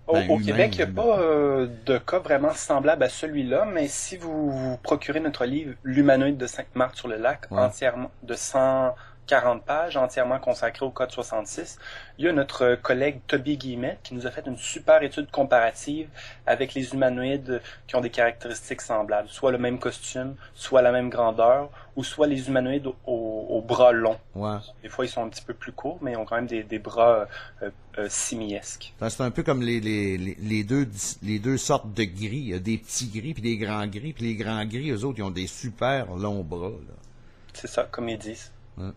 Au Québec, il n'y a pas de cas vraiment semblable à celui-là, mais si vous procurez notre livre « L'humanoïde de Sainte-Marthe sur le lac », entièrement de 100 40 pages entièrement consacrées au code 66. Il y a notre collègue Toby Guillemette qui nous a fait une super étude comparative avec les humanoïdes qui ont des caractéristiques semblables, soit le même costume, soit la même grandeur, ou soit les humanoïdes aux bras longs. Ouais. Des fois, ils sont un petit peu plus courts, mais ils ont quand même des bras simiesques. C'est un peu comme les deux sortes de gris. Il y a des petits gris puis des grands gris. Puis les grands gris, eux autres, ils ont des super longs bras. Là. C'est ça, comme ils disent. Ouais.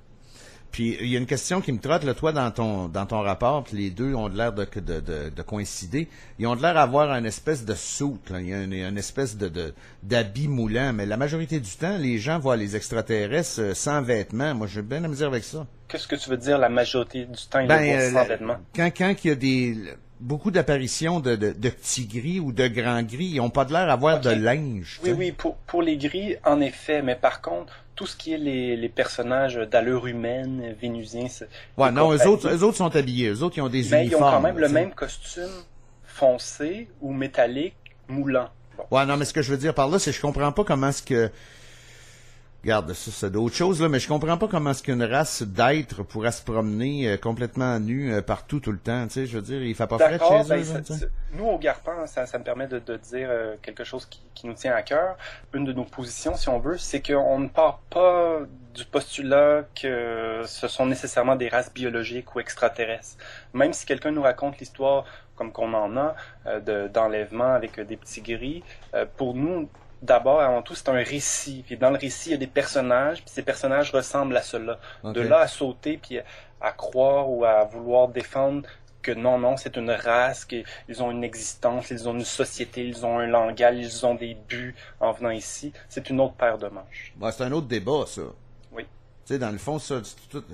Puis il y a une question qui me trotte, là, toi, dans ton rapport, puis les deux ont l'air de coïncider. Ils ont l'air d'avoir une espèce de soute, là. Il y a une espèce d'habit moulant, mais la majorité du temps, les gens voient les extraterrestres sans vêtements. Moi, j'ai bien la misère avec ça. Qu'est-ce que tu veux dire la majorité du temps, ils les voient sans vêtements? Quand il y a beaucoup d'apparitions de petits gris ou de grands gris, ils n'ont pas de l'air d'avoir de linge. Oui, pour les gris, en effet, mais par contre, tout ce qui est les personnages d'allure humaine, vénusiens... Ouais, non, eux autres sont habillés, eux autres, ils ont des uniformes. Mais ils ont quand même le même costume foncé ou métallique, moulant. Bon. Ouais, non, mais ce que je veux dire par là, c'est que je comprends pas comment est-ce que... Regarde, ça, c'est d'autres choses, là, mais je comprends pas comment est-ce qu'une race d'êtres pourrait se promener complètement nue partout, tout le temps, tu sais, je veux dire, il fait pas frais de chez eux. Nous, au Garpan, ça me permet de dire quelque chose qui nous tient à cœur. Une de nos positions, si on veut, c'est qu'on ne part pas du postulat que ce sont nécessairement des races biologiques ou extraterrestres. Même si quelqu'un nous raconte l'histoire, comme qu'on en a, d'enlèvement avec des petits gris, pour nous, d'abord, avant tout, c'est un récit. Puis dans le récit, il y a des personnages, puis ces personnages ressemblent à ceux-là. Okay. De là à sauter, puis à croire ou à vouloir défendre que non, c'est une race, qu'ils ont une existence, ils ont une société, ils ont un langage, ils ont des buts en venant ici, c'est une autre paire de manches. Ben, c'est un autre débat, ça. Oui. Tu sais, dans le fond, ça,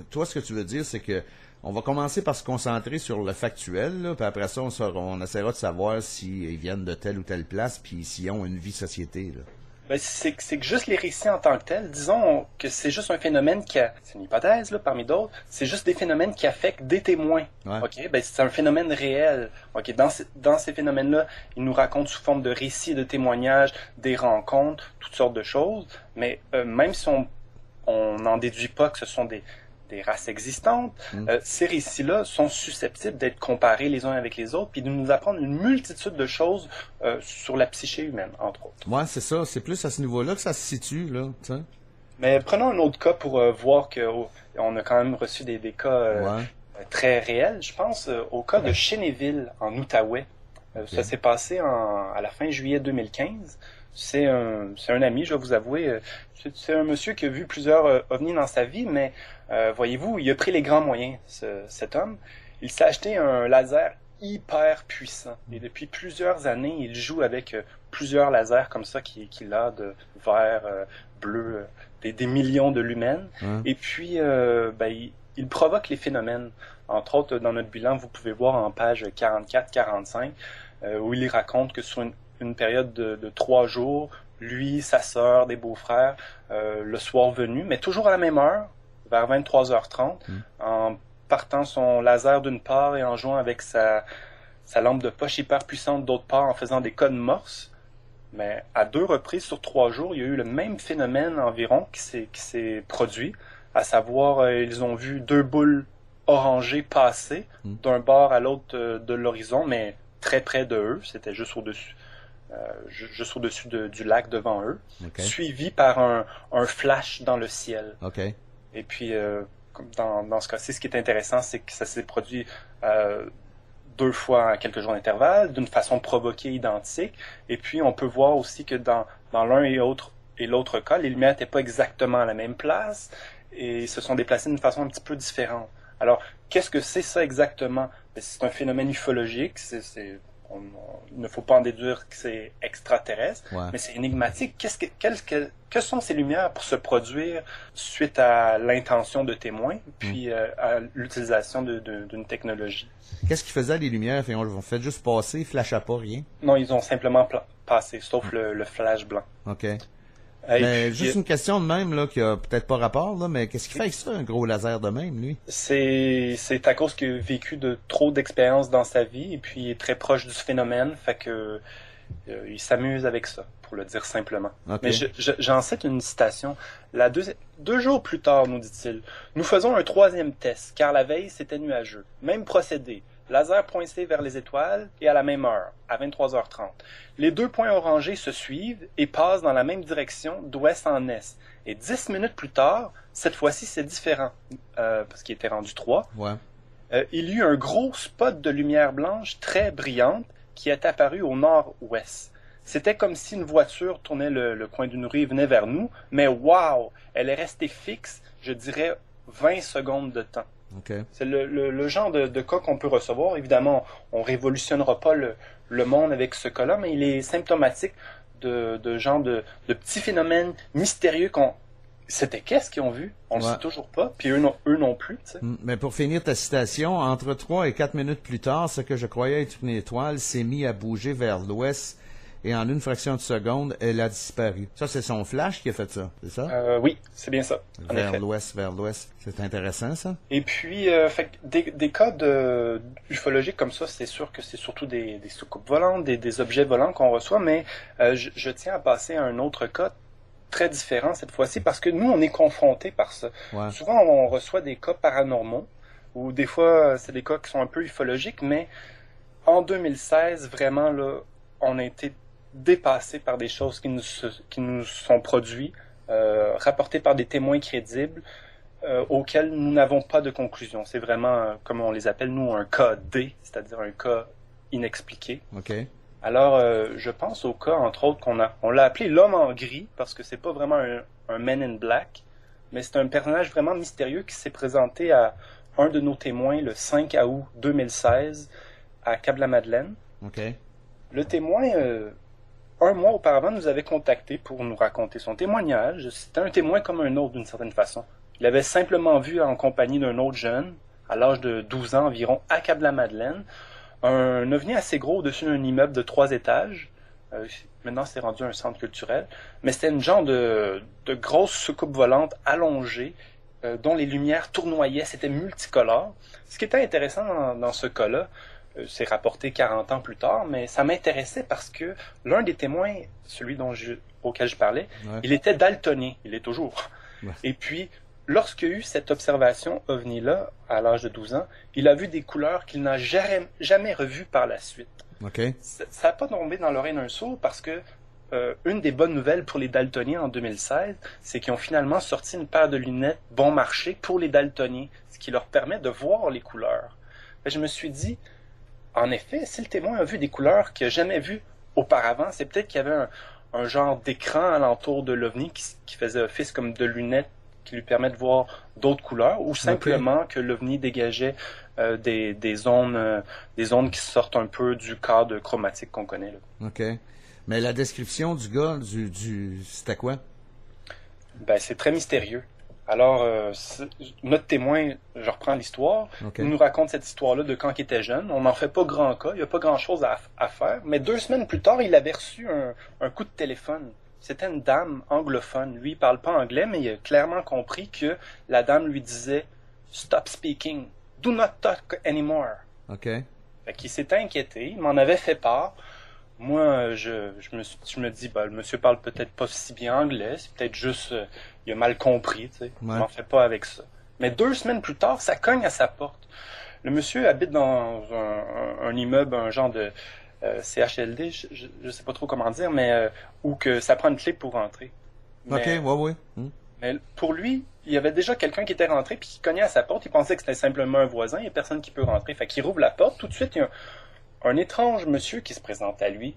toi, ce que tu veux dire, c'est que on va commencer par se concentrer sur le factuel, là, puis après ça, on essaiera de savoir s'ils viennent de telle ou telle place, puis s'ils ont une vie société. Là. Ben, c'est que juste les récits en tant que tels, disons que c'est juste un phénomène c'est une hypothèse là, parmi d'autres, c'est juste des phénomènes qui affectent des témoins. Ouais. Ok, ben c'est un phénomène réel. Ok, dans ces phénomènes-là, ils nous racontent sous forme de récits, de témoignages, des rencontres, toutes sortes de choses. Mais même si on n'en déduit pas que ce sont des races existantes, ces récits-là sont susceptibles d'être comparés les uns avec les autres, puis de nous apprendre une multitude de choses sur la psyché humaine, entre autres. Ouais, c'est ça. C'est plus à ce niveau-là que ça se situe, là. T'sais. Mais prenons un autre cas pour voir qu'on a quand même reçu des cas très réels. Je pense au cas de Chénéville, en Outaouais. Ça s'est passé à la fin juillet 2015. C'est un ami, je vais vous avouer. C'est un monsieur qui a vu plusieurs ovnis dans sa vie, mais voyez-vous, il a pris les grands moyens, cet homme. Il s'est acheté un laser hyper puissant. Et depuis plusieurs années, il joue avec plusieurs lasers comme ça qu'il a de vert, bleu, des millions de lumens. Et puis, il provoque les phénomènes. Entre autres, dans notre bilan, vous pouvez voir en page 44-45, où il raconte que sur une période de 3 jours, lui, sa sœur, des beaux-frères, le soir venu, mais toujours à la même heure, vers 23h30, en partant son laser d'une part et en jouant avec sa lampe de poche hyper puissante d'autre part, en faisant des codes morse. Mais à 2 reprises sur 3 jours, il y a eu le même phénomène environ qui s'est produit, à savoir, ils ont vu 2 boules orangées passer d'un bord à l'autre de l'horizon, mais très près de eux, c'était juste au-dessus. Juste au-dessus du lac devant eux, suivi par un flash dans le ciel. Okay. Et puis, dans ce cas-ci, ce qui est intéressant, c'est que ça s'est produit 2 fois à quelques jours d'intervalle, d'une façon provoquée identique. Et puis, on peut voir aussi que dans l'un et l'autre cas, les lumières n'étaient pas exactement à la même place et se sont déplacées d'une façon un petit peu différente. Alors, qu'est-ce que c'est ça exactement? C'est un phénomène ufologique, il ne faut pas en déduire que c'est extraterrestre, mais c'est énigmatique. Que sont ces lumières pour se produire suite à l'intention de témoins, puis à l'utilisation d'une technologie? Qu'est-ce qu'ils faisaient les lumières? Ils ont fait juste passer, ils flashaient pas, rien? Non, ils ont simplement passé, sauf le flash blanc. OK. Mais juste une question de même, là, qui a peut-être pas rapport, là, mais qu'est-ce qu'il fait avec ça, un gros laser de même, lui? C'est à cause qu'il a vécu de trop d'expériences dans sa vie, et puis il est très proche du phénomène, fait que Il s'amuse avec ça, pour le dire simplement. Okay. Mais j'en cite une citation. 2 jours plus tard, nous dit-il, nous faisons un 3e test, car la veille, c'était nuageux. Même procédé. Laser pointé vers les étoiles et à la même heure, à 23h30. Les 2 points orangés se suivent et passent dans la même direction, d'ouest en est. Et 10 minutes plus tard, cette fois-ci, c'est différent, parce qu'il était rendu 3. Ouais. Il y eut un gros spot de lumière blanche très brillante qui est apparu au nord-ouest. C'était comme si une voiture tournait le coin d'une rue et venait vers nous, mais wow! Elle est restée fixe, je dirais, 20 secondes de temps. Okay. C'est le genre de cas qu'on peut recevoir. Évidemment, on révolutionnera pas le monde avec ce cas-là, mais il est symptomatique de genre de petits phénomènes mystérieux C'était qu'est-ce qu'ils ont vu? On le sait toujours pas, puis eux non plus. T'sais. Mais pour finir ta citation, entre 3 et 4 minutes plus tard, ce que je croyais être une étoile s'est mis à bouger vers l'ouest et en une fraction de seconde, elle a disparu. Ça, c'est son flash qui a fait ça, c'est ça? Oui, c'est bien ça. Vers l'ouest. C'est intéressant, ça? Et puis, des cas ufologiques comme ça, c'est sûr que c'est surtout des soucoupes volantes, des objets volants qu'on reçoit, mais je tiens à passer à un autre cas très différent cette fois-ci, parce que nous, on est confrontés par ça. Ouais. Souvent, on reçoit des cas paranormaux, ou des fois, c'est des cas qui sont un peu ufologiques, mais en 2016, vraiment, là, on a été dépassés par des choses qui nous sont produites, rapportées par des témoins crédibles, auxquels nous n'avons pas de conclusion. C'est vraiment, comme on les appelle, nous, un cas D, c'est-à-dire un cas inexpliqué. Okay. Alors, je pense au cas, entre autres, on l'a appelé l'homme en gris, parce que c'est pas vraiment un Man in Black, mais c'est un personnage vraiment mystérieux qui s'est présenté à un de nos témoins le 5 août 2016 à Cap-la-Madeleine. Okay. Le témoin, un mois auparavant, nous avait contacté pour nous raconter son témoignage. C'était un témoin comme un autre, d'une certaine façon. Il avait simplement vu, en compagnie d'un autre jeune, à l'âge de 12 ans environ, à Cap-la-Madeleine, un ovni assez gros au-dessus d'un immeuble de 3 étages. Maintenant, c'est rendu un centre culturel. Mais c'était une genre de grosse soucoupe volante allongée, dont les lumières tournoyaient. C'était multicolore. Ce qui était intéressant dans ce cas-là, c'est rapporté 40 ans plus tard, mais ça m'intéressait parce que l'un des témoins, celui auquel je parlais, ouais. Il était daltonien. Il est toujours. Ouais. Et puis, lorsqu'il y a eu cette observation ovni-là, à l'âge de 12 ans, il a vu des couleurs qu'il n'a jamais revues par la suite. Okay. Ça n'a pas tombé dans l'oreille d'un sourd parce que une des bonnes nouvelles pour les daltoniens en 2016, c'est qu'ils ont finalement sorti une paire de lunettes bon marché pour les daltoniens, ce qui leur permet de voir les couleurs. Et je me suis dit, en effet, si le témoin a vu des couleurs qu'il n'a jamais vues auparavant, c'est peut-être qu'il y avait un genre d'écran alentour de l'OVNI qui faisait office comme de lunettes qui lui permet de voir d'autres couleurs, ou simplement que l'OVNI dégageait des ondes qui sortent un peu du cadre chromatique qu'on connaît. Là. OK. Mais la description du gars, c'était quoi? Ben, c'est très mystérieux. Alors, notre témoin, je reprends l'histoire, il nous raconte cette histoire-là de quand il était jeune. On n'en fait pas grand cas, il n'y a pas grand-chose à faire. Mais 2 semaines plus tard, il avait reçu un coup de téléphone. C'était une dame anglophone. Lui, il parle pas anglais, mais il a clairement compris que la dame lui disait « Stop speaking. Do not talk anymore. » OK. Fait qu'il s'était inquiété, il m'en avait fait part. Moi, je me dis, ben, le monsieur parle peut-être pas si bien anglais, c'est peut-être juste, il a mal compris, tu sais. Je m'en fais pas avec ça. Mais 2 semaines plus tard, ça cogne à sa porte. Le monsieur habite dans un immeuble, un genre de CHLD, je sais pas trop comment dire, mais où que ça prend une clé pour rentrer. Mais, OK, ouais. Mais pour lui, il y avait déjà quelqu'un qui était rentré puis qui cognait à sa porte. Il pensait que c'était simplement un voisin, il n'y a personne qui peut rentrer. Fait qu'il rouvre la porte, tout de suite, il y a un étrange monsieur qui se présente à lui.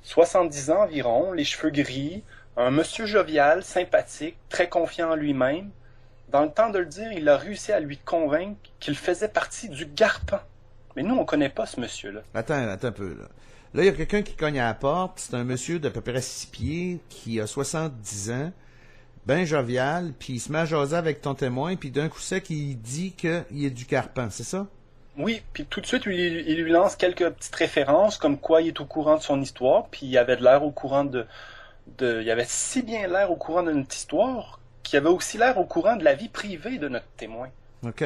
70 ans environ, les cheveux gris, un monsieur jovial, sympathique, très confiant en lui-même. Dans le temps de le dire, il a réussi à lui convaincre qu'il faisait partie du Garpan. Mais nous, on connaît pas ce monsieur-là. Attends un peu, là. Là, il y a quelqu'un qui cogne à la porte. C'est un monsieur d'à peu près 6 pieds, qui a 70 ans, ben jovial, puis il se met à jaser avec ton témoin, puis d'un coup sec, il dit qu'il est du Garpan, c'est ça? Oui, puis tout de suite, il lui lance quelques petites références, comme quoi il est au courant de son histoire, puis il avait de l'air au courant il avait si bien l'air au courant de notre histoire, qu'il avait aussi l'air au courant de la vie privée de notre témoin. OK.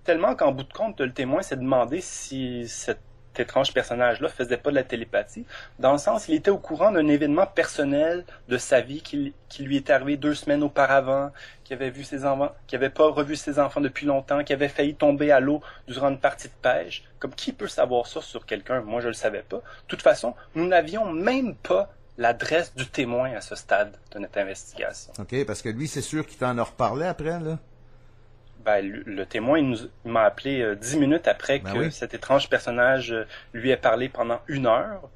Tellement qu'en bout de compte, le témoin s'est demandé si étrange personnage-là faisait pas de la télépathie, dans le sens il était au courant d'un événement personnel de sa vie qui lui est arrivé 2 semaines auparavant, qui avait pas revu ses enfants depuis longtemps, qui avait failli tomber à l'eau durant une partie de pêche. Comme qui peut savoir ça sur quelqu'un? Moi, je le savais pas. De toute façon, nous n'avions même pas l'adresse du témoin à ce stade de notre investigation. OK, parce que lui, c'est sûr qu'il t'en a reparlé après, là? Ben, le témoin, il m'a appelé 10 minutes après que cet étrange personnage lui ait parlé pendant 1 heure.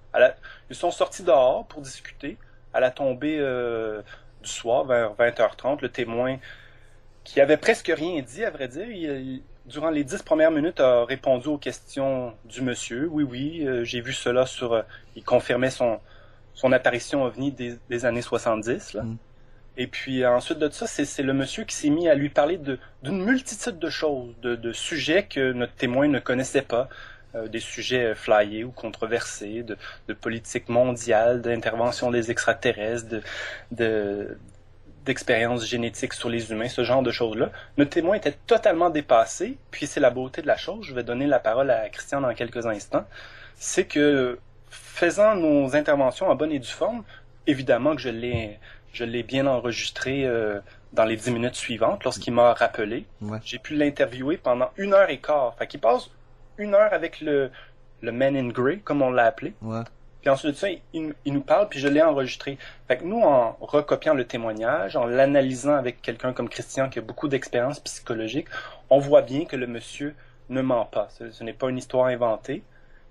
Ils sont sortis dehors pour discuter. À la tombée du soir, vers 20h30, le témoin, qui avait presque rien dit, à vrai dire, durant les 10 premières minutes, a répondu aux questions du monsieur. Oui, j'ai vu cela il confirmait son apparition ovni des années 70, là. Et puis ensuite de ça, c'est le monsieur qui s'est mis à lui parler d'une multitude de choses, de sujets que notre témoin ne connaissait pas, des sujets flyés ou controversés, de politique mondiale, d'intervention des extraterrestres, d'expériences génétiques sur les humains, ce genre de choses-là. Notre témoin était totalement dépassé, puis c'est la beauté de la chose, je vais donner la parole à Christian dans quelques instants, c'est que faisant nos interventions en bonne et due forme, évidemment que je l'ai bien enregistré dans les 10 minutes suivantes lorsqu'il m'a rappelé. Ouais. J'ai pu l'interviewer pendant 1h15. Fait qu'il passe 1 heure avec le Man in Grey, comme on l'a appelé. Ouais. Puis ensuite de ça, il nous parle, puis je l'ai enregistré. Fait que nous, en recopiant le témoignage, en l'analysant avec quelqu'un comme Christian qui a beaucoup d'expérience psychologique, on voit bien que le monsieur ne ment pas. Ce n'est pas une histoire inventée.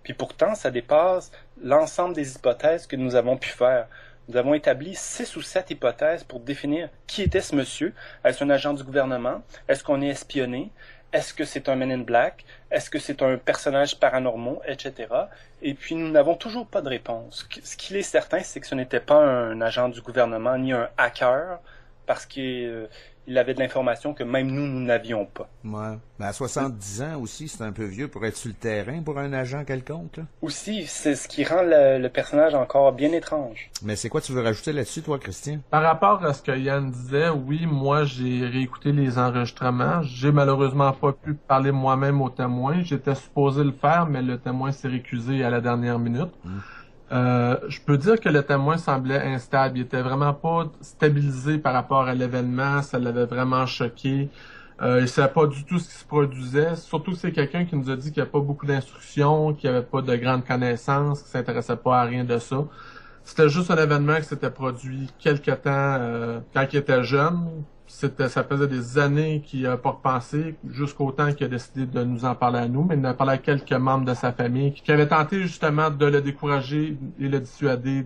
Puis pourtant, ça dépasse l'ensemble des hypothèses que nous avons pu faire. Nous avons établi 6 ou 7 hypothèses pour définir qui était ce monsieur. Est-ce un agent du gouvernement? Est-ce qu'on est espionné? Est-ce que c'est un Man in Black? Est-ce que c'est un personnage paranormal? Etc. Et puis, nous n'avons toujours pas de réponse. Ce qu'il est certain, c'est que ce n'était pas un agent du gouvernement ni un hacker, parce qu'il avait de l'information que même nous n'avions pas. Ouais. Mais à 70 ans aussi, c'est un peu vieux pour être sur le terrain pour un agent quelconque, là. Aussi, c'est ce qui rend le personnage encore bien étrange. Mais c'est quoi tu veux rajouter là-dessus, toi, Christian? Par rapport à ce que Yann disait, oui, moi, j'ai réécouté les enregistrements. J'ai malheureusement pas pu parler moi-même au témoin. J'étais supposé le faire, mais le témoin s'est récusé à la dernière minute. Je peux dire que le témoin semblait instable. Il était vraiment pas stabilisé par rapport à l'événement. Ça l'avait vraiment choqué. Il savait pas du tout ce qui se produisait. Surtout que c'est quelqu'un qui nous a dit qu'il n'y avait pas beaucoup d'instructions, qu'il n'y avait pas de grandes connaissances, qu'il s'intéressait pas à rien de ça. C'était juste un événement qui s'était produit quelque temps quand il était jeune. Ça faisait des années qu'il n'a pas repensé, jusqu'au temps qu'il a décidé de nous en parler à nous, mais il en a parlé à quelques membres de sa famille qui avaient tenté justement de le décourager et le dissuader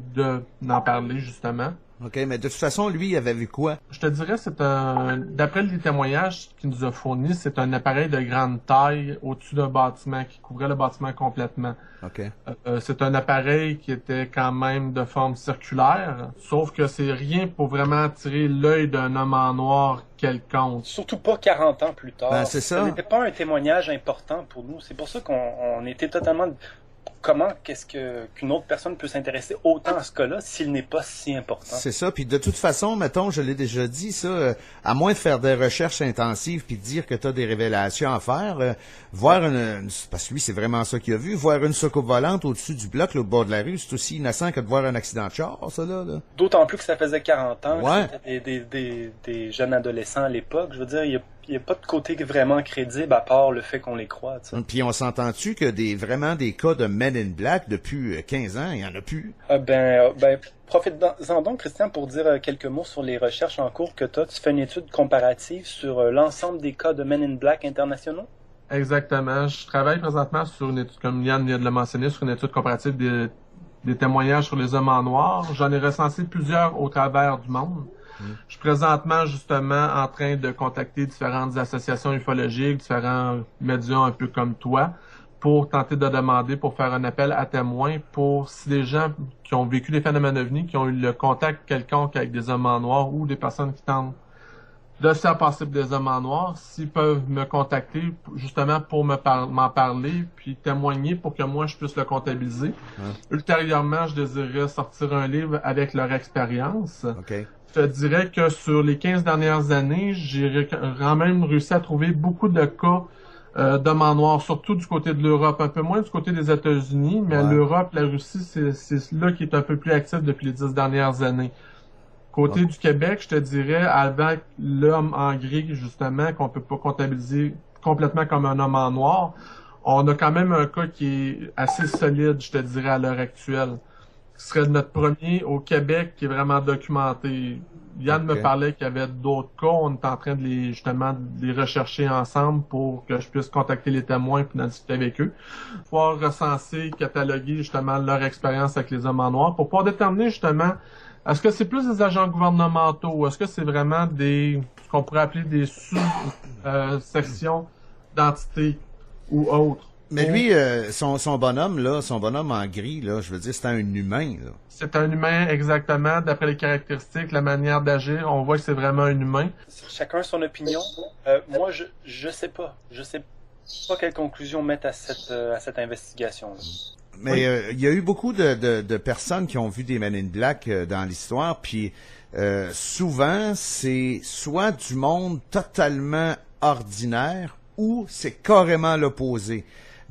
d'en parler justement. OK, mais de toute façon, lui, il avait vu quoi? Je te dirais, d'après les témoignages qu'il nous a fournis, c'est un appareil de grande taille au-dessus d'un bâtiment qui couvrait le bâtiment complètement. OK. C'est un appareil qui était quand même de forme circulaire, sauf que c'est rien pour vraiment attirer l'œil d'un homme en noir quelconque. Surtout pas 40 ans plus tard. Ben, c'est ça. Ce n'était pas un témoignage important pour nous. C'est pour ça qu'on était totalement... Comment qu'une autre personne peut s'intéresser autant à ce cas-là s'il n'est pas si important? C'est ça. Puis de toute façon, mettons, je l'ai déjà dit, ça, à moins de faire des recherches intensives puis de dire que tu as des révélations à faire, voir parce que lui, c'est vraiment ça qu'il a vu, voir une soucoupe volante au-dessus du bloc, au bord de la rue, c'est aussi innocent que de voir un accident de char, ça, là. D'autant plus que ça faisait 40 ans, ouais. C'était des jeunes adolescents à l'époque. Je veux dire, il n'y a pas de côté vraiment crédible à part le fait qu'on les croit. T'sais. Puis on s'entend-tu que vraiment des cas de Men in Black depuis 15 ans, il n'y en a plus? Profite-en donc, Christian, pour dire quelques mots sur les recherches en cours que tu fais une étude comparative sur l'ensemble des cas de Men in Black internationaux? Exactement. Je travaille présentement sur une étude, comme Yann vient de le mentionner, sur une étude comparative des témoignages sur les hommes en noir. J'en ai recensé plusieurs au travers du monde. Je suis présentement justement en train de contacter différentes associations ufologiques, différents médias un peu comme toi, pour tenter de demander, pour faire un appel à témoins, pour si des gens qui ont vécu des phénomènes ovnis, qui ont eu le contact quelconque avec des hommes en noir ou des personnes qui tentent de se faire passer pour des hommes en noir, s'ils peuvent me contacter justement pour m'en parler, puis témoigner pour que moi je puisse le comptabiliser. Ultérieurement, je désirerais sortir un livre avec leur expérience. Okay. Je te dirais que sur les 15 dernières années, j'ai quand même réussi à trouver beaucoup de cas d'hommes en noir, surtout du côté de l'Europe, un peu moins du côté des États-Unis, mais l'Europe, la Russie, c'est là qui est un peu plus actif depuis les 10 dernières années. Côté du Québec, je te dirais, avec l'homme en gris, justement, qu'on peut pas comptabiliser complètement comme un homme en noir, on a quand même un cas qui est assez solide, je te dirais, à l'heure actuelle. Ce serait notre premier au Québec qui est vraiment documenté. Yann me parlait qu'il y avait d'autres cas. On est en train de les rechercher ensemble pour que je puisse contacter les témoins et en discuter avec eux. Pouvoir recenser, cataloguer justement leur expérience avec les hommes en noir pour pouvoir déterminer justement est-ce que c'est plus des agents gouvernementaux ou est-ce que c'est vraiment ce qu'on pourrait appeler des sous-sections d'entités ou autres? Mais lui, son bonhomme en gris, là, je veux dire, c'est un humain, là. C'est un humain, exactement. D'après les caractéristiques, la manière d'agir, on voit que c'est vraiment un humain. Chacun son opinion. Moi, je sais pas. Je sais pas quelle conclusion mettre à cette investigation-là. Mais il y a eu beaucoup de personnes qui ont vu des Men in Black dans l'histoire, puis souvent, c'est soit du monde totalement ordinaire ou c'est carrément l'opposé.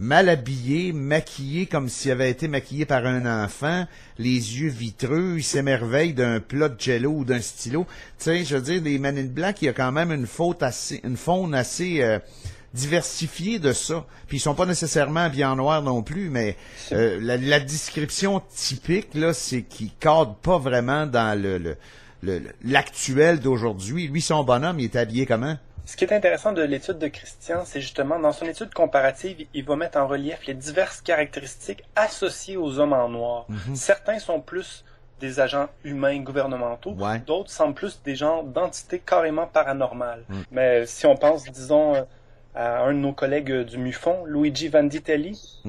Mal habillé, maquillé comme s'il avait été maquillé par un enfant, les yeux vitreux, il s'émerveille d'un plat de jello ou d'un stylo. Tu sais, je veux dire, les Men in Black, il y a quand même une faune assez diversifiée de ça. Puis ils sont pas nécessairement habillés en noir non plus, mais la description typique, là, c'est qu'il cadre pas vraiment dans l'actuel d'aujourd'hui. Lui, son bonhomme, il est habillé comment? Ce qui est intéressant de l'étude de Christian, c'est justement, dans son étude comparative, il va mettre en relief les diverses caractéristiques associées aux hommes en noir. Mm-hmm. Certains sont plus des agents humains gouvernementaux, d'autres semblent plus des genres d'entités carrément paranormales. Mm. Mais si on pense, disons, à un de nos collègues du MUFON, Luigi Vanditelli,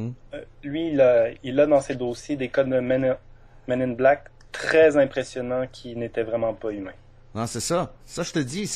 lui, il a dans ses dossiers des cas de Men in Black très impressionnants qui n'étaient vraiment pas humains. Non, c'est ça. Ça, je te dis,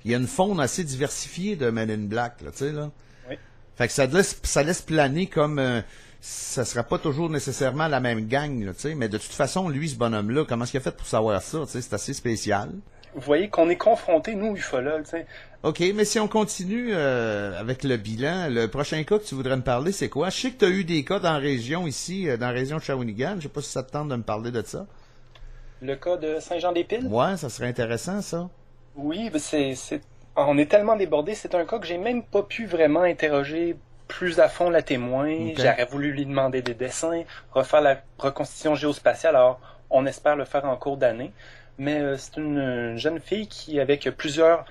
il y a une faune assez diversifiée de Men in Black, là, tu sais, là. Oui. Fait que ça laisse planer comme ça sera pas toujours nécessairement la même gang, là, tu sais. Mais de toute façon, lui, ce bonhomme-là, comment est-ce qu'il a fait pour savoir ça, tu sais, c'est assez spécial. Vous voyez qu'on est confrontés, nous, ufologues, tu sais. OK, mais si on continue avec le bilan, le prochain cas que tu voudrais me parler, c'est quoi? Je sais que tu as eu des cas dans la région ici, dans la région de Shawinigan. Je sais pas si ça te tente de me parler de ça. Le cas de Saint-Jean-des-Piles? Ouais, ça serait intéressant, ça. Oui, on est tellement débordé, c'est un cas que j'ai même pas pu vraiment interroger plus à fond la témoin. Okay. J'aurais voulu lui demander des dessins, refaire la reconstitution géospatiale, alors on espère le faire en cours d'année. Mais c'est une jeune fille qui, avec plusieurs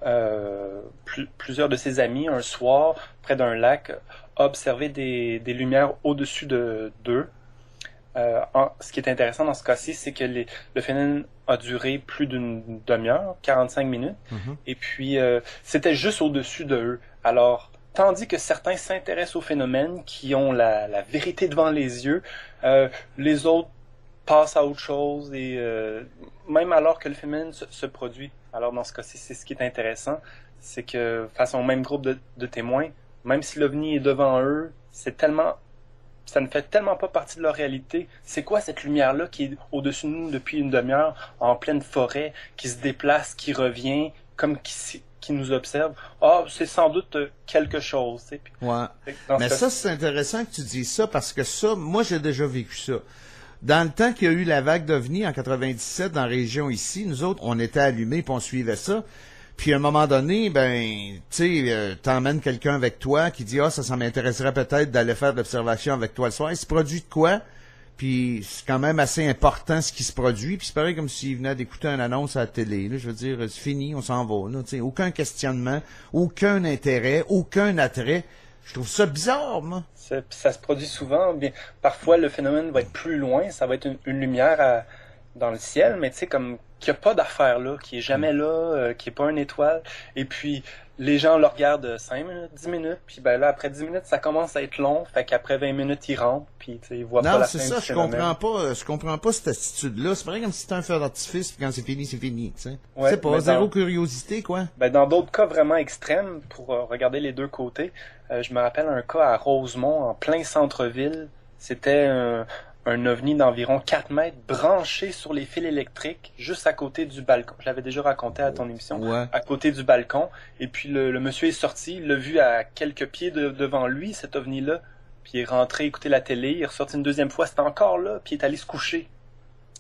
de ses amis, un soir, près d'un lac, a observé des lumières au-dessus d'eux. Ce qui est intéressant dans ce cas-ci, c'est que le phénomène a duré plus d'une demi-heure, 45 minutes, et puis c'était juste au-dessus de eux. Alors, tandis que certains s'intéressent au phénomène, qui ont la vérité devant les yeux, les autres passent à autre chose, et même alors que le phénomène se produit. Alors, dans ce cas-ci, c'est ce qui est intéressant, c'est que face au même groupe de témoins, même si l'OVNI est devant eux, ça ne fait tellement pas partie de leur réalité. C'est quoi cette lumière-là qui est au-dessus de nous depuis une demi-heure, en pleine forêt, qui se déplace, qui revient, comme qui nous observe? Ah, c'est sans doute quelque chose. Tu sais. Ouais. Mais ça, c'est intéressant que tu dises ça, parce que ça, moi, j'ai déjà vécu ça. Dans le temps qu'il y a eu la vague d'OVNI en 97 dans la région ici, nous autres, on était allumés puis on suivait ça. Puis à un moment donné, tu sais, t'emmènes quelqu'un avec toi qui dit « Ah, ça m'intéresserait peut-être d'aller faire de l'observation avec toi le soir. » Il se produit de quoi? Puis c'est quand même assez important ce qui se produit. Puis c'est pareil comme s'il venait d'écouter une annonce à la télé. Là, je veux dire, c'est fini, on s'en va. Là, aucun questionnement, aucun intérêt, aucun attrait. Je trouve ça bizarre, moi. Ça se produit souvent. Bien, parfois, le phénomène va être plus loin. Ça va être une lumière dans le ciel, mais tu sais, comme qu'il n'y a pas d'affaire là, qui est jamais là, qui est pas une étoile. Et puis, les gens le regardent 5 minutes, 10 minutes, puis ben là, après 10 minutes, ça commence à être long, fait qu'après 20 minutes, ils rentrent, puis tu sais, ils voient pas la fin du phénomène. Non, c'est ça, je comprends pas cette attitude-là. C'est pareil comme si c'était un feu d'artifice, puis quand c'est fini, tu sais. Ouais, c'est pas, zéro curiosité, quoi. Ben, dans d'autres cas vraiment extrêmes, pour regarder les deux côtés, je me rappelle un cas à Rosemont, en plein centre-ville. C'était un ovni d'environ 4 mètres branché sur les fils électriques juste à côté du balcon. Je l'avais déjà raconté à ton émission. Ouais. À côté du balcon. Et puis le monsieur est sorti, il l'a vu à quelques pieds devant lui, cet ovni-là. Puis il est rentré écouter la télé, il est ressorti une deuxième fois, c'était encore là, puis il est allé se coucher.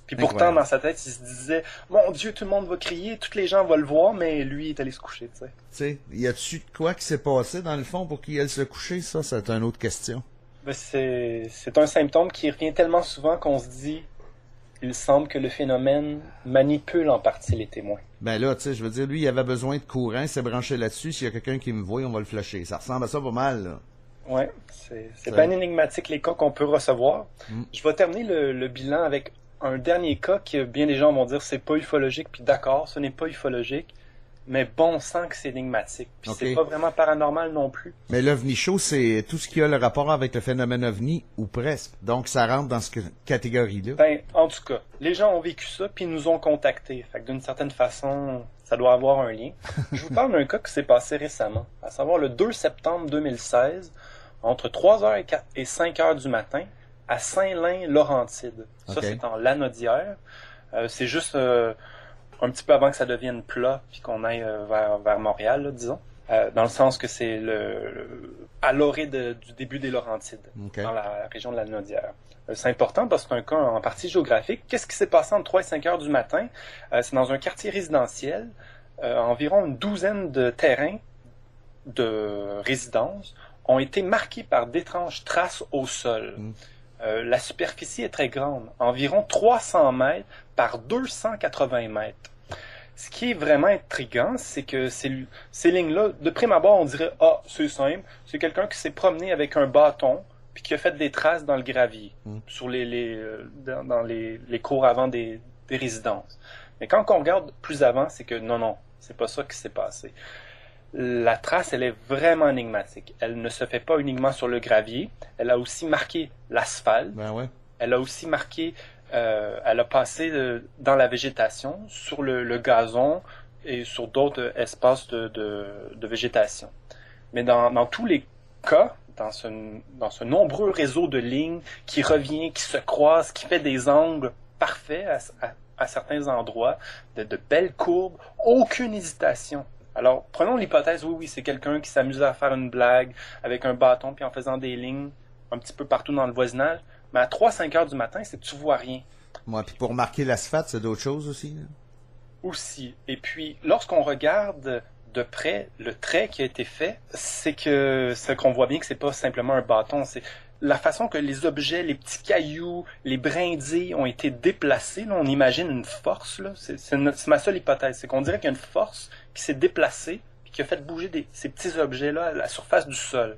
Puis pourtant, Incroyable. dans sa tête, il se disait « Mon Dieu, tout le monde va crier, tous les gens vont le voir, mais lui, il est allé se coucher, tu sais. » Tu sais, y a-tu de quoi qui s'est passé dans le fond pour qu'il aille se coucher? Ça, c'est une autre question. Ben, c'est un symptôme qui revient tellement souvent qu'on se dit « Il semble que le phénomène manipule en partie les témoins. » Ben là, tu sais, je veux dire, lui, il avait besoin de courant, il s'est branché là-dessus. S'il y a quelqu'un qui me voit, on va le flasher. Ça ressemble à ça pas mal, là. Ouais, c'est bien énigmatique les cas qu'on peut recevoir. Mm. Je vais terminer le bilan avec un dernier cas qui, bien des gens vont dire c'est pas ufologique, puis d'accord, ce n'est pas ufologique, mais bon sang que c'est énigmatique. Puis Ok. c'est pas vraiment paranormal non plus. Mais l'OVNI show, c'est tout ce qui a le rapport avec le phénomène OVNI, ou presque. Donc, ça rentre dans cette catégorie-là. Ben, en tout cas, les gens ont vécu ça, puis ils nous ont contactés. Fait que d'une certaine façon, ça doit avoir un lien. Je vous parle d'un cas qui s'est passé récemment, à savoir le 2 septembre 2016, entre 3h et 5h du matin, à Saint-Lin-Laurentide. Ça, Ok. c'est en Lanaudière. C'est juste un petit peu avant que ça devienne plat, puis qu'on aille vers Montréal, là, disons. Dans le sens que c'est à l'orée du début des Laurentides, OK. dans la région de la Lanaudière. C'est important parce que c'est un cas en partie géographique. Qu'est-ce qui s'est passé entre 3 et 5 heures du matin? C'est dans un quartier résidentiel, environ une douzaine de terrains de résidence ont été marqués par d'étranges traces au sol. Mm. La superficie est très grande, environ 300 mètres par 280 mètres. Ce qui est vraiment intriguant, c'est que ces lignes-là, de prime abord, on dirait « Ah, c'est simple, c'est quelqu'un qui s'est promené avec un bâton puis qui a fait des traces dans le gravier, sur dans les cours avant des résidences. » Mais quand on regarde plus avant, c'est que non, c'est pas ça qui s'est passé. La trace, elle est vraiment énigmatique. Elle ne se fait pas uniquement sur le gravier, elle a aussi marqué l'asphalte, Ben ouais. elle a aussi marqué, elle a passé dans la végétation, sur le gazon et sur d'autres espaces de végétation. Mais dans tous les cas, dans ce nombreux réseau de lignes qui revient, qui se croise, qui fait des angles parfaits à certains endroits, de belles courbes, aucune hésitation. Alors, prenons l'hypothèse, oui, c'est quelqu'un qui s'amusait à faire une blague avec un bâton puis en faisant des lignes un petit peu partout dans le voisinage, mais à 3-5 heures du matin, c'est que tu vois rien. Moi, puis pour marquer l'asphalte, c'est d'autres choses aussi, là. Aussi. Et puis, lorsqu'on regarde de près le trait qui a été fait, c'est qu'on voit bien que c'est pas simplement un bâton, c'est la façon que les objets, les petits cailloux, les brindilles ont été déplacés. Là, on imagine une force, là. C'est ma seule hypothèse. C'est qu'on dirait qu'il y a une force qui s'est déplacée et qui a fait bouger ces petits objets-là à la surface du sol.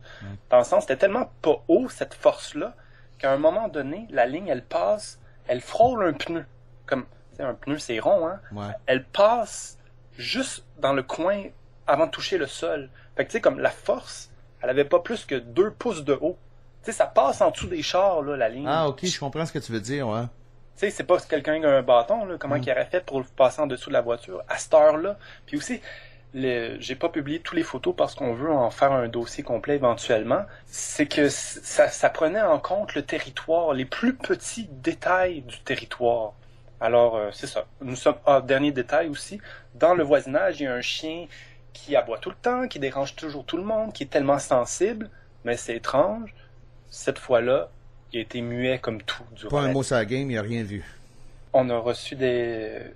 Dans le sens, c'était tellement pas haut, cette force-là, qu'à un moment donné, la ligne, elle passe, elle frôle un pneu. Comme, tu sais, un pneu, c'est rond, hein? Ouais. Elle passe juste dans le coin avant de toucher le sol. Fait que, tu sais, comme la force, elle avait pas plus que 2 pouces de haut. Tu sais, ça passe en dessous des chars, là, la ligne. Ah, ok, je comprends ce que tu veux dire, ouais. Tu sais, c'est pas quelqu'un qui a un bâton, là, comment il aurait fait pour passer en dessous de la voiture à cette heure-là. Puis aussi, j'ai pas publié toutes les photos parce qu'on veut en faire un dossier complet éventuellement. C'est que ça prenait en compte le territoire, les plus petits détails du territoire. Alors, c'est ça. Nous sommes, dernier détail aussi, dans le voisinage, il y a un chien qui aboie tout le temps, qui dérange toujours tout le monde, qui est tellement sensible, mais c'est étrange. Cette fois-là, il a été muet comme tout durant Pas un la mot sur la game, il a rien vu. On a reçu des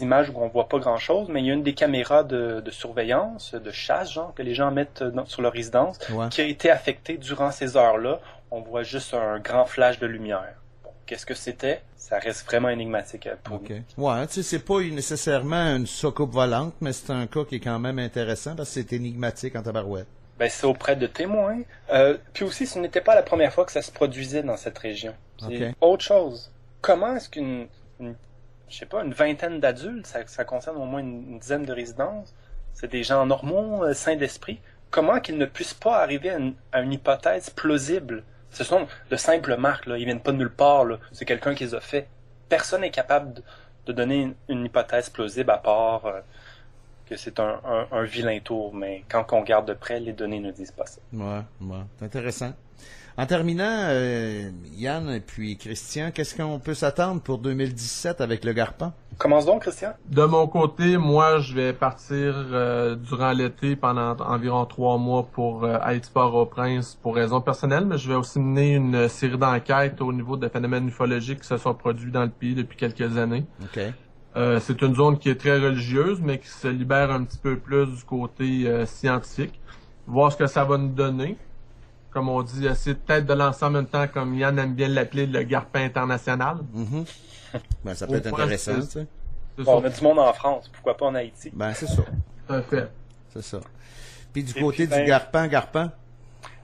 images où on voit pas grand-chose, mais il y a une des caméras de surveillance, de chasse, genre, que les gens mettent sur leur résidence, Ouais. qui a été affectée durant ces heures-là. On voit juste un grand flash de lumière. Bon, qu'est-ce que c'était? Ça reste vraiment énigmatique pour Ok. nous. Ouais, tu sais, c'est pas nécessairement une soucoupe volante, mais c'est un cas qui est quand même intéressant parce que c'est énigmatique en tabarouette. Ben, c'est auprès de témoins. Puis aussi, ce n'était pas la première fois que ça se produisait dans cette région. C'est Ok. autre chose. Comment est-ce je sais pas, une vingtaine d'adultes, ça concerne au moins une dizaine de résidences, c'est des gens normaux, sains d'esprit, comment qu'ils ne puissent pas arriver à une hypothèse plausible? Ce sont de simples marques, là. Ils viennent pas de nulle part, là. C'est quelqu'un qui les a fait. Personne n'est capable de donner une hypothèse plausible à part que c'est un vilain tour, mais quand on regarde de près, les données ne disent pas ça. Ouais, c'est intéressant. En terminant, Yann et puis Christian, qu'est-ce qu'on peut s'attendre pour 2017 avec le Garpan? Commence donc, Christian. De mon côté, moi, je vais partir durant l'été pendant environ 3 mois pour être Port-au-Prince pour raisons personnelles, mais je vais aussi mener une série d'enquêtes au niveau des phénomènes ufologiques qui se sont produits dans le pays depuis quelques années. OK. C'est une zone qui est très religieuse, mais qui se libère un petit peu plus du côté scientifique. Voir ce que ça va nous donner. Comme on dit, essayer peut-être de lancer en même temps, comme Yann aime bien l'appeler, le Garpan international. Mm-hmm. Ben, ça peut être intéressant, tu sais. Bon, on a du monde en France, pourquoi pas en Haïti? Ben, c'est ça. Tout à fait. C'est ça. Puis du côté du Garpan?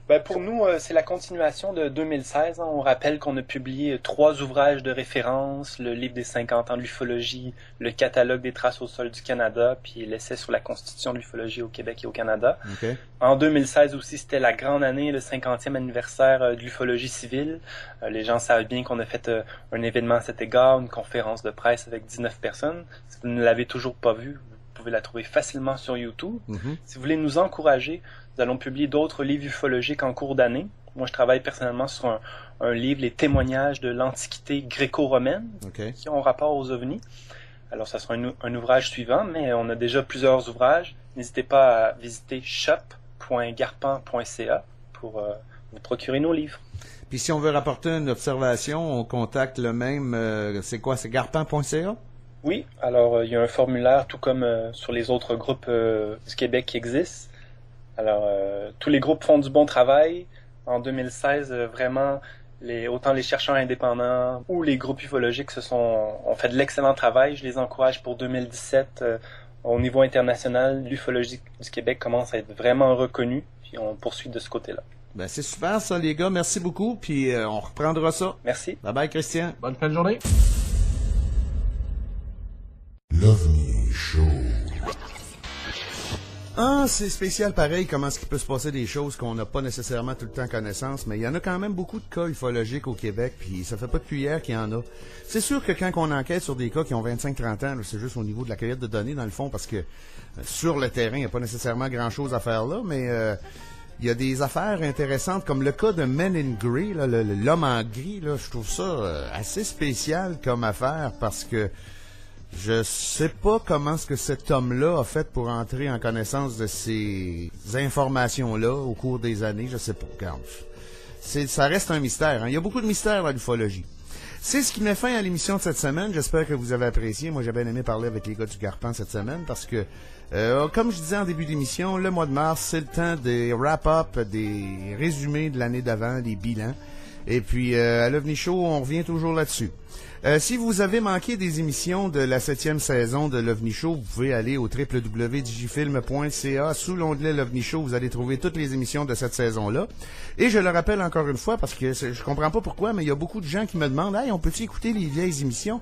Ben pour nous, c'est la continuation de 2016. Hein. On rappelle qu'on a publié 3 ouvrages de référence, le livre des 50 ans de l'ufologie, le catalogue des traces au sol du Canada, puis l'essai sur la constitution de l'ufologie au Québec et au Canada. Okay. En 2016 aussi, c'était la grande année, le 50e anniversaire de l'ufologie civile. Les gens savent bien qu'on a fait un événement à cet égard, une conférence de presse avec 19 personnes. Si vous ne l'avez toujours pas vu, vous pouvez la trouver facilement sur YouTube. Mm-hmm. Si vous voulez nous encourager, nous allons publier d'autres livres ufologiques en cours d'année. Moi, je travaille personnellement sur un livre, les témoignages de l'Antiquité gréco-romaine, qui ont rapport aux ovnis. Alors, ça sera un ouvrage suivant, mais on a déjà plusieurs ouvrages. N'hésitez pas à visiter shop.garpan.ca pour vous procurer nos livres. Puis si on veut rapporter une observation, on contacte le même... c'est quoi? C'est garpan.ca? Oui, alors il y a un formulaire, tout comme sur les autres groupes du Québec qui existent. Alors, tous les groupes font du bon travail. En 2016, vraiment, autant les chercheurs indépendants ou les groupes ufologiques ont fait de l'excellent travail. Je les encourage pour 2017. Au niveau international, l'ufologie du Québec commence à être vraiment reconnue. Puis on poursuit de ce côté-là. Ben, c'est super ça, les gars. Merci beaucoup. Puis on reprendra ça. Merci. Bye bye, Christian. Bonne fin de journée. L'OVNI Show. Ah, c'est spécial pareil, comment est-ce qu'il peut se passer des choses qu'on n'a pas nécessairement tout le temps connaissance, mais il y en a quand même beaucoup de cas ufologiques au Québec, puis ça fait pas depuis hier qu'il y en a. C'est sûr que quand on enquête sur des cas qui ont 25-30 ans, c'est juste au niveau de la cueillette de données, dans le fond, parce que sur le terrain, il n'y a pas nécessairement grand-chose à faire là, mais il y a des affaires intéressantes, comme le cas de Men in Grey, là, l'homme en gris, là, je trouve ça assez spécial comme affaire, parce que je sais pas comment est-ce que cet homme-là a fait pour entrer en connaissance de ces informations-là au cours des années. Je sais pas. Regarde, ça reste un mystère. Hein? Il y a beaucoup de mystères dans l'ufologie. C'est ce qui met fin à l'émission de cette semaine. J'espère que vous avez apprécié. Moi, j'ai bien aimé parler avec les gars du Garpan cette semaine parce que, comme je disais en début d'émission, le mois de mars, c'est le temps des wrap-up, des résumés de l'année d'avant, des bilans. Et puis, à l'OVNI Show, on revient toujours là-dessus. Si vous avez manqué des émissions de la 7e saison de l'OVNI Show, vous pouvez aller au www.digifilm.ca. Sous l'onglet l'OVNI Show, vous allez trouver toutes les émissions de cette saison-là. Et je le rappelle encore une fois, parce que je comprends pas pourquoi, mais il y a beaucoup de gens qui me demandent « Hey, on peut-tu écouter les vieilles émissions? »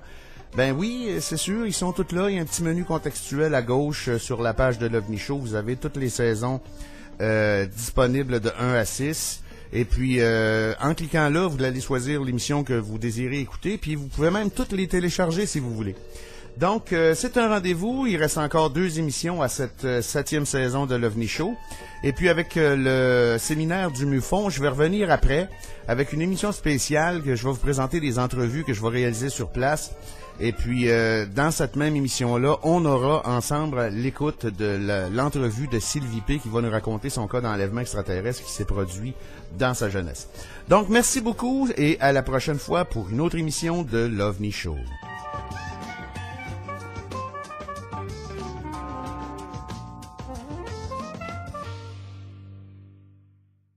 Ben oui, c'est sûr, ils sont toutes là. Il y a un petit menu contextuel à gauche sur la page de l'OVNI Show. Vous avez toutes les saisons disponibles de 1 à 6. Et puis, en cliquant là, vous allez choisir l'émission que vous désirez écouter, puis vous pouvez même toutes les télécharger si vous voulez. Donc, c'est un rendez-vous. Il reste encore 2 émissions à cette 7e saison de l'OVNI Show. Et puis, avec le séminaire du MUFON, je vais revenir après avec une émission spéciale que je vais vous présenter des entrevues que je vais réaliser sur place. Et puis, dans cette même émission-là, on aura ensemble l'écoute de l'entrevue de Sylvie P. qui va nous raconter son cas d'enlèvement extraterrestre qui s'est produit dans sa jeunesse. Donc, merci beaucoup et à la prochaine fois pour une autre émission de l'OVNI Show.